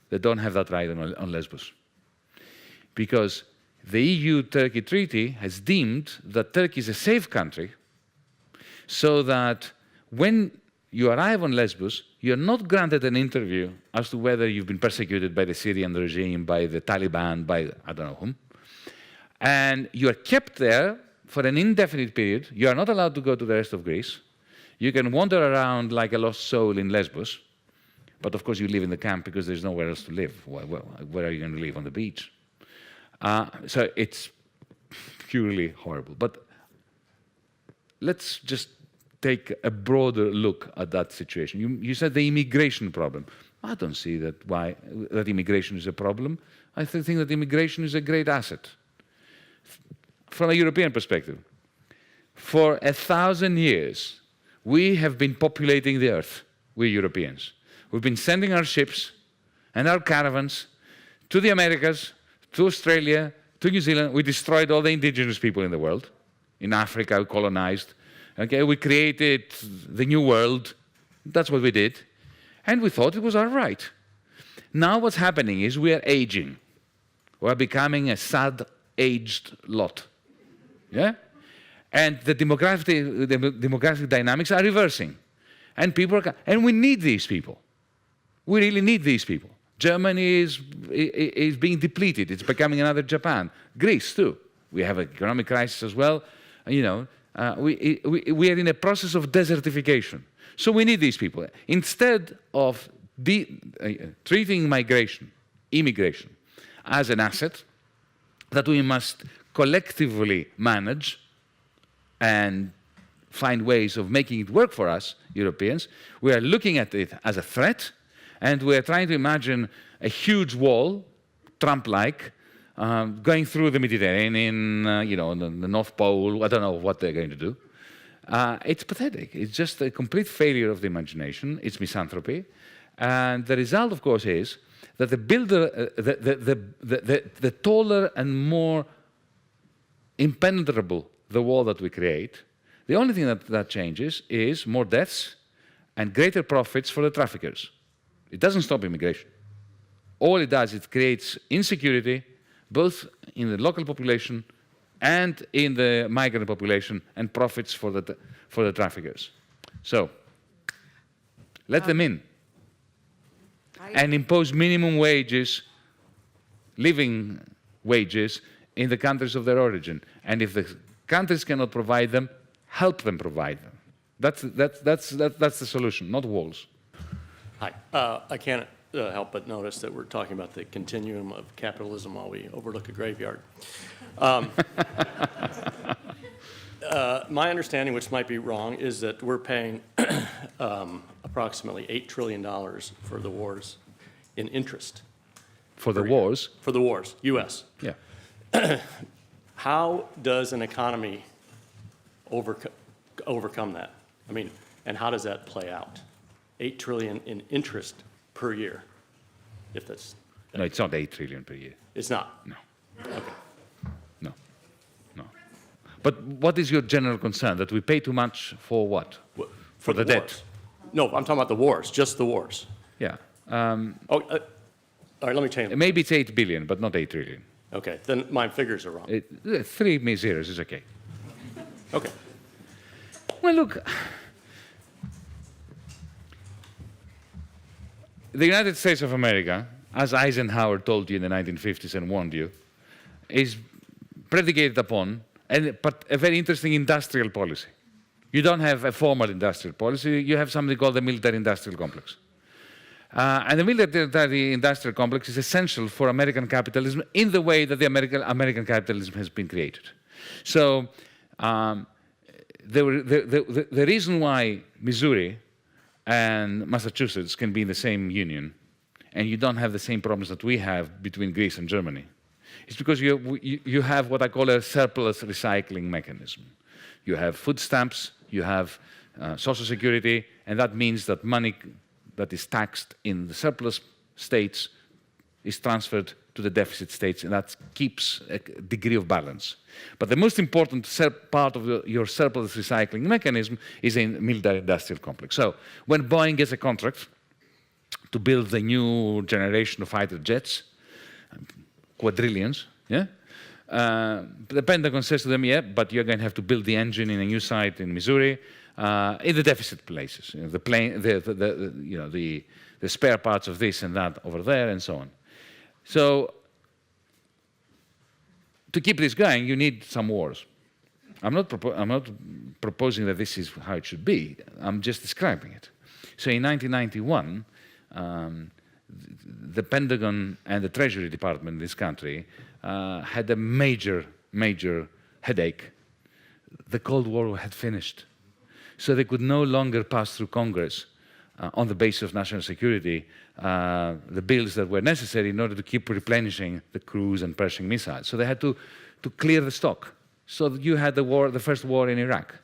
They don't have that right on Lesbos. Because the EU-Turkey treaty has deemed that Turkey is a safe country, so that when you arrive on Lesbos, you're not granted an interview as to whether you've been persecuted by the Syrian regime, by the Taliban, by I don't know whom. And you are kept there for an indefinite period. You are not allowed to go to the rest of Greece. You can wander around like a lost soul in Lesbos. But of course, you live in the camp because there's nowhere else to live. Where are you going to live? On the beach? So it's purely horrible. But let's just take a broader look at that situation. You said the immigration problem. I don't see why immigration is a problem. I think that immigration is a great asset. From a European perspective, for 1,000 years, we have been populating the earth, we Europeans. We've been sending our ships and our caravans to the Americas, to Australia, to New Zealand. We destroyed all the indigenous people in the world. In Africa, we colonized. Okay, we created the new world. That's what we did. And we thought it was all right. Now what's happening is we are aging. We're becoming a sad, aged lot. Yeah? And the demographic dynamics are reversing. And and we need these people. We really need these people. Germany is being depleted. It's becoming another Japan. Greece, too. We have an economic crisis as well. You know, we are in a process of desertification. So we need these people. Instead of treating immigration, as an asset that we must collectively manage and find ways of making it work for us, Europeans, we are looking at it as a threat, and we are trying to imagine a huge wall, Trump-like, going through the Mediterranean, you know, the North Pole. I don't know what they're going to do. It's pathetic. It's just a complete failure of the imagination. It's misanthropy. And the result, of course, is that the taller and more impenetrable the wall that we create, the only thing that changes is more deaths and greater profits for the traffickers. It doesn't stop immigration. All it does, it creates insecurity, both in the local population and in the migrant population, and profits for the traffickers. So, let them in and impose minimum wages, living wages, in the countries of their origin. And if the countries cannot provide them, help them provide them. That's the solution, not walls. Hi. I can't help but notice that we're talking about the continuum of capitalism while we overlook a graveyard. My understanding, which might be wrong, is that we're paying approximately $8 trillion for the wars in interest. For the wars? For the wars, U.S. Yeah. How does an economy overcome that? I mean, and how does that play out? $8 trillion in interest per year, if that's... No, it's not 8 trillion per year. It's not? No. Okay. No. No. But what is your general concern? That we pay too much for what? For the debt? No, I'm talking about the wars, just the wars. Yeah. All right, let me change. Maybe it's 8 billion, but not 8 trillion. Okay, then my figures are wrong. 3 zeros is okay. Okay. Well, look, the United States of America, as Eisenhower told you in the 1950s and warned you, is predicated upon a very interesting industrial policy. You don't have a formal industrial policy, you have something called the military-industrial complex. And the military-industrial complex is essential for American capitalism in the way that the American capitalism has been created. So the reason why Missouri and Massachusetts can be in the same union, and you don't have the same problems that we have between Greece and Germany, is because you have what I call a surplus recycling mechanism. You have food stamps, you have social security, and that means that money that is taxed in the surplus states is transferred to the deficit states, and that keeps a degree of balance. But the most important part of your surplus recycling mechanism is in military-industrial complex. So when Boeing gets a contract to build the new generation of fighter jets, quadrillions, yeah? The Pentagon says to them, yeah, but you're going to have to build the engine in a new site in Missouri, in the deficit places, you know, the plane, the spare parts of this and that over there, and so on. So to keep this going, you need some wars. I'm not proposing that this is how it should be. I'm just describing it. So in 1991, the Pentagon and the Treasury Department in this country had a major headache. The Cold War had finished. So they could no longer pass through Congress on the basis of national security the bills that were necessary in order to keep replenishing the cruise and Pershing missiles. So they had to clear the stock. So you had the first war in Iraq.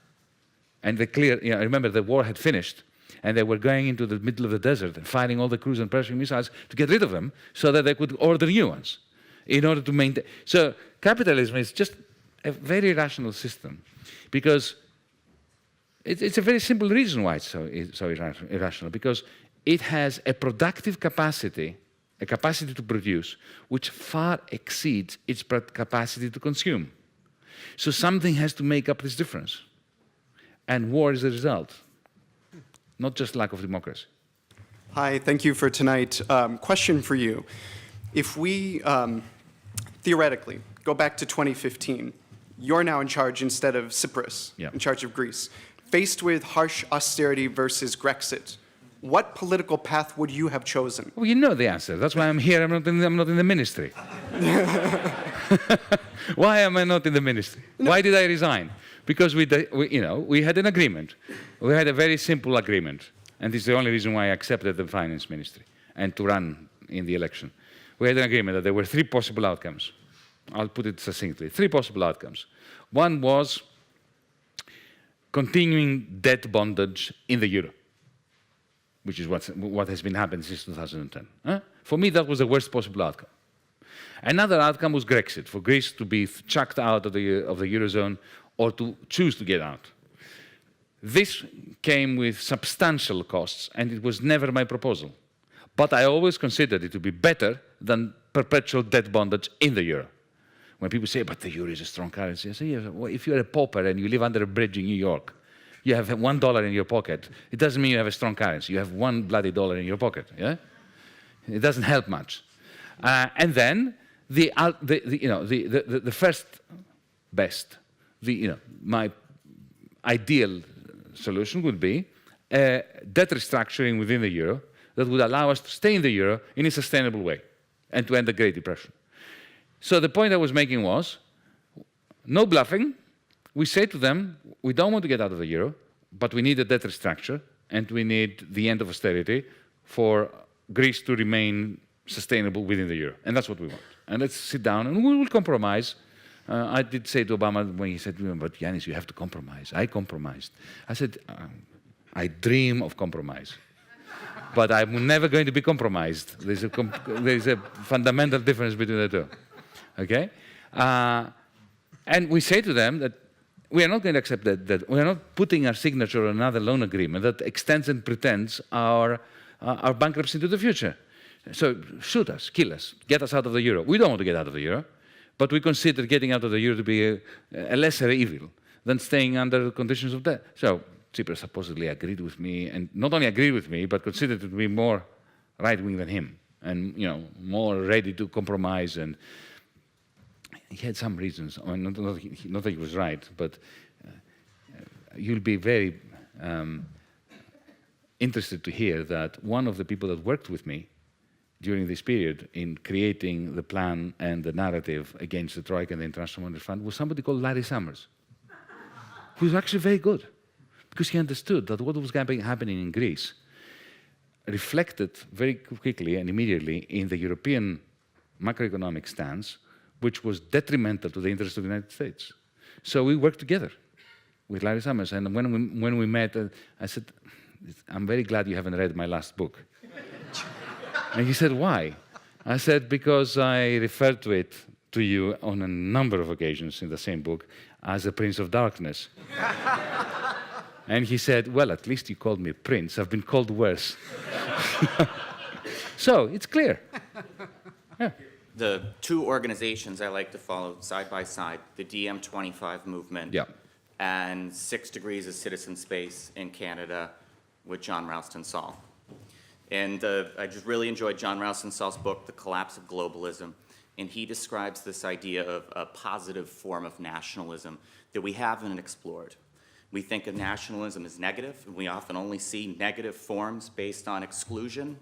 And they cleared, you know, remember the war had finished, and they were going into the middle of the desert and fighting all the cruise and Pershing missiles to get rid of them so that they could order new ones in order to maintain. So capitalism is just a very rational system, because it's a very simple reason why it's so irrational, because it has a productive capacity, a capacity to produce, which far exceeds its capacity to consume. So something has to make up this difference. And war is the result, not just lack of democracy. Hi, thank you for tonight. Question for you. If we theoretically go back to 2015, you're now in charge instead of Tsipras, in charge of Greece. Faced with harsh austerity versus Grexit, what political path would you have chosen? Well, you know the answer. That's why I'm here. I'm not in the ministry. Why am I not in the ministry? No. Why did I resign? Because we had an agreement. We had a very simple agreement. And this is the only reason why I accepted the finance ministry and to run in the election. We had an agreement that there were three possible outcomes. I'll put it succinctly. Three possible outcomes. One was continuing debt bondage in the euro, which is what has been happening since 2010. For me, that was the worst possible outcome. Another outcome was Grexit, for Greece to be chucked out of the Eurozone or to choose to get out. This came with substantial costs, and it was never my proposal. But I always considered it to be better than perpetual debt bondage in the euro. When people say, but the euro is a strong currency, I say, yeah, well, if you're a pauper and you live under a bridge in New York, you have $1 in your pocket, it doesn't mean you have a strong currency. You have one bloody dollar in your pocket, yeah? It doesn't help much. And then the first best, my ideal solution would be debt restructuring within the euro that would allow us to stay in the euro in a sustainable way and to end the Great Depression. So the point I was making was, no bluffing. We say to them, we don't want to get out of the euro, but we need a debt restructure, and we need the end of austerity for Greece to remain sustainable within the euro. And that's what we want. And let's sit down and we will compromise. I did say to Obama when he said, but Yanis, you have to compromise. I compromised. I said, I dream of compromise. But I'm never going to be compromised. There's a fundamental difference between the two. Okay? And we say to them that we are not going to accept that we are not putting our signature on another loan agreement that extends and pretends our bankruptcy into the future. So shoot us, kill us, get us out of the euro. We don't want to get out of the euro, but we consider getting out of the euro to be a lesser evil than staying under the conditions of debt. So Tsipras supposedly agreed with me, and not only agreed with me, but considered to be more right-wing than him, and more ready to compromise. And he had some reasons. I mean, not that he was right, but you'll be very interested to hear that one of the people that worked with me during this period in creating the plan and the narrative against the Troika and the International Monetary Fund was somebody called Larry Summers, who was actually very good, because he understood that what was happening in Greece reflected very quickly and immediately in the European macroeconomic stance, which was detrimental to the interests of the United States. So we worked together. with Larry Summers. And when we met, I said, I'm very glad you haven't read my last book. And he said, why? I said, because I referred to it to you on a number of occasions in the same book as a Prince of Darkness. And he said, well, at least you called me a prince. I've been called worse. So it's clear. Yeah. The two organizations I like to follow side by side, the DM25 movement and 6 Degrees of Citizen Space in Canada with John Ralston Saul. And I just really enjoyed John Ralston Saul's book, The Collapse of Globalism. And he describes this idea of a positive form of nationalism that we haven't explored. We think of nationalism as negative, and we often only see negative forms based on exclusion.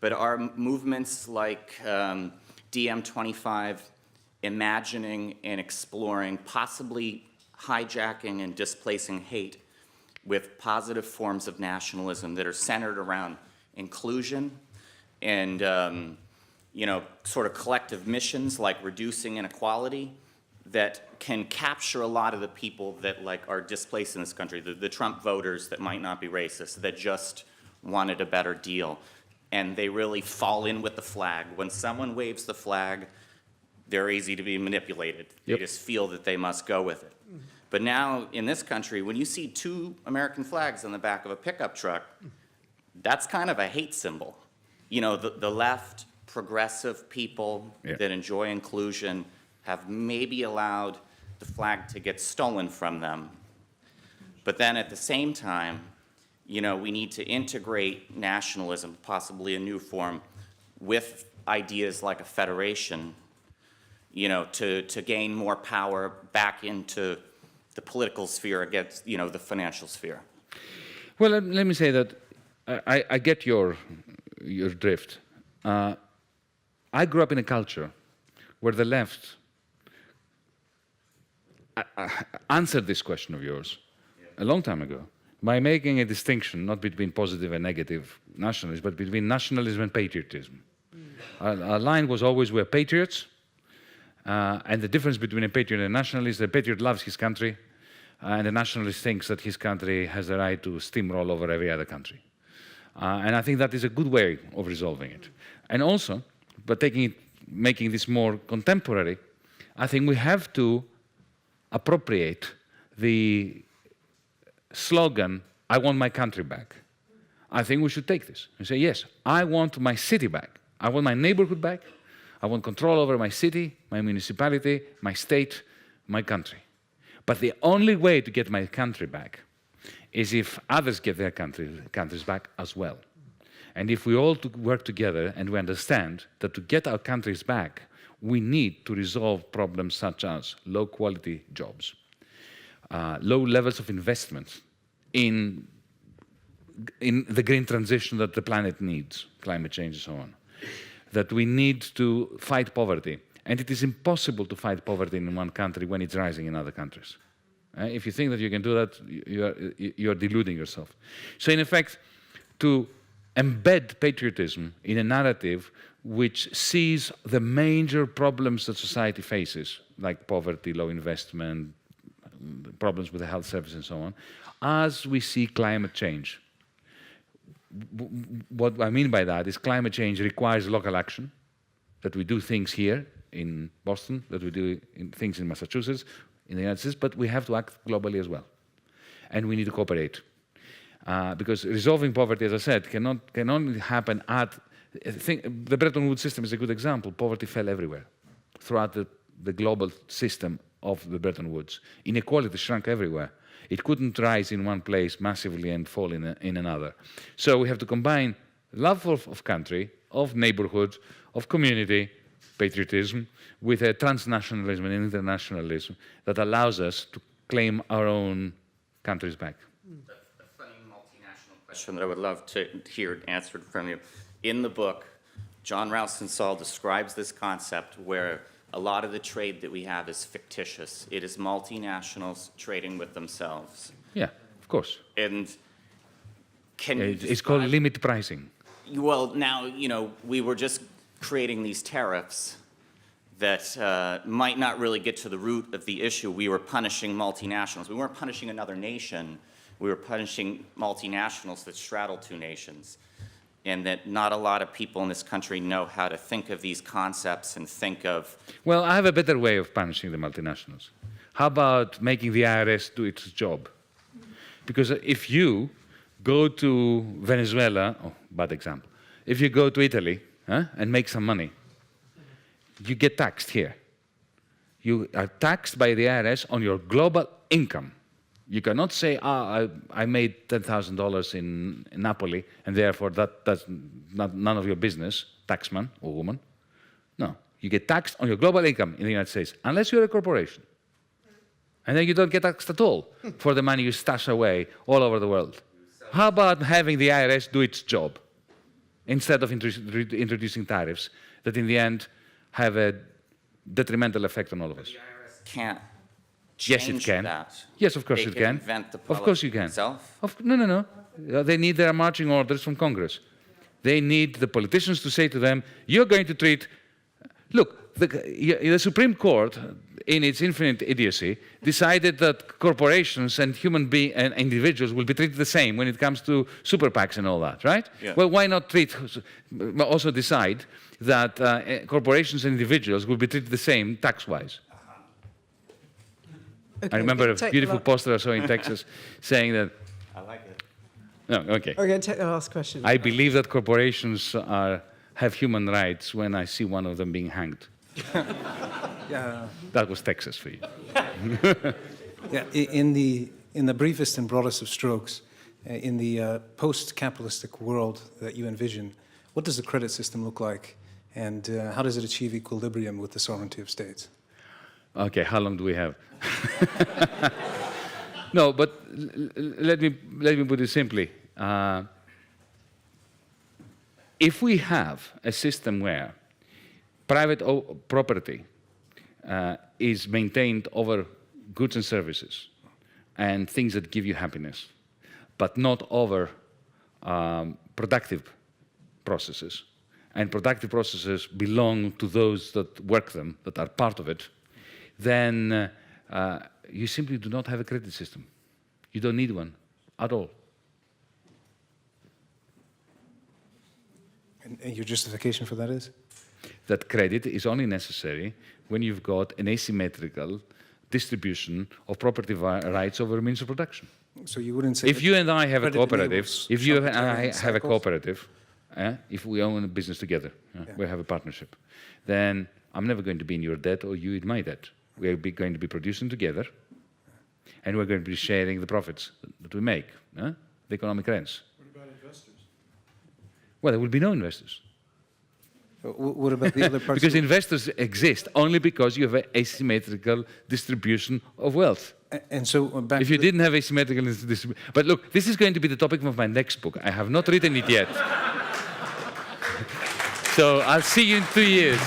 But our movements like DM25, imagining and exploring, possibly hijacking and displacing hate with positive forms of nationalism that are centered around inclusion and sort of collective missions like reducing inequality that can capture a lot of the people that are displaced in this country, the Trump voters that might not be racist, that just wanted a better deal. And they really fall in with the flag. When someone waves the flag, they're easy to be manipulated. They just feel that they must go with it. But now in this country, when you see 2 American flags on the back of a pickup truck, that's kind of a hate symbol. You know, the left, progressive people that enjoy inclusion have maybe allowed the flag to get stolen from them. But then at the same time, you know, we need to integrate nationalism, possibly a new form, with ideas like a federation, you know, to gain more power back into the political sphere against, you know, the financial sphere. Well, let me say that I get your drift. I grew up in a culture where the left answered this question of yours a long time ago by making a distinction not between positive and negative nationalism, but between nationalism and patriotism. Our line was always we're patriots, and the difference between a patriot and a nationalist, the patriot loves his country, and the nationalist thinks that his country has the right to steamroll over every other country. And I think that is a good way of resolving it. And also, but making this more contemporary, I think we have to appropriate the slogan, I want my country back. I think we should take this and say, yes, I want my city back. I want my neighborhood back. I want control over my city, my municipality, my state, my country. But the only way to get my country back is if others get their countries back as well. And if we all work together and we understand that to get our countries back, we need to resolve problems such as low-quality jobs, low levels of investment in the green transition that the planet needs, climate change and so on, that we need to fight poverty. And it is impossible to fight poverty in one country when it's rising in other countries. If you think that you can do that, you are deluding yourself. So in effect, to embed patriotism in a narrative which sees the major problems that society faces, like poverty, low investment, problems with the health service and so on, as we see climate change. What I mean by that is climate change requires local action, that we do things here in Boston, that we do things in Massachusetts, in the United States, but we have to act globally as well. And we need to cooperate. Because resolving poverty, as I said, can only happen the Bretton Woods system is a good example. Poverty fell everywhere throughout the global system of the Bretton Woods. Inequality shrunk everywhere. It couldn't rise in one place massively and fall in another. So we have to combine love of country, of neighborhood, of community, patriotism, with a transnationalism and internationalism that allows us to claim our own countries back. A funny multinational question that I would love to hear answered from you. In the book, John Ralston Saul describes this concept where a lot of the trade that we have is fictitious. It is multinationals trading with themselves. Yeah, of course. And can you it's called limit pricing. Well, now, you know, we were just creating these tariffs that might not really get to the root of the issue. We were punishing multinationals. We weren't punishing another nation. We were punishing multinationals that straddle two nations, and that not a lot of people in this country know how to think of these concepts and think of... Well, I have a better way of punishing the multinationals. How about making the IRS do its job? Because if you go to Venezuela, oh, bad example, if you go to Italy and make some money, you get taxed here. You are taxed by the IRS on your global income. You cannot say, I made $10,000 in Napoli, and therefore that's none of your business, taxman or woman. No, you get taxed on your global income in the United States, unless you're a corporation. And then you don't get taxed at all for the money you stash away all over the world. How about having the IRS do its job, instead of introducing tariffs that in the end have a detrimental effect on all of us? The IRS can't Yes, it can. that. Yes, of course They it can can. invent the Of course you can. itself. No. They need their marching orders from Congress. They need the politicians to say to them, you're going to treat... Look, the Supreme Court, in its infinite idiocy, decided that corporations and and individuals will be treated the same when it comes to super PACs and all that, right? Yeah. Well, why not also decide that corporations and individuals will be treated the same tax-wise? Okay, I remember a take beautiful the poster I saw in Texas saying that... I like it. No, okay. We're going to take the last question. I believe that corporations have human rights when I see one of them being hanged. Yeah. That was Texas for you. Yeah. In the briefest and broadest of strokes, in the post-capitalistic world that you envision, what does the credit system look like, and how does it achieve equilibrium with the sovereignty of states? Okay, how long do we have? No, but let me put it simply. If we have a system where private property is maintained over goods and services and things that give you happiness, but not over productive processes, and productive processes belong to those that work them, that are part of it, then you simply do not have a credit system. You don't need one at all. And your justification for that is? That credit is only necessary when you've got an asymmetrical distribution of property rights over means of production. So you wouldn't say... If you and I have a cooperative, if you and I cycles? have a cooperative, if we own a business together, we have a partnership, then I'm never going to be in your debt or you in my debt. We're going to be producing together, and we're going to be sharing the profits that we make, the economic rents. What about investors? Well, there will be no investors. What about the other parts? Because investors exist only because you have an asymmetrical distribution of wealth. And so back If you didn't have asymmetrical distribution... But look, this is going to be the topic of my next book. I have not written it yet. So I'll see you in 2 years.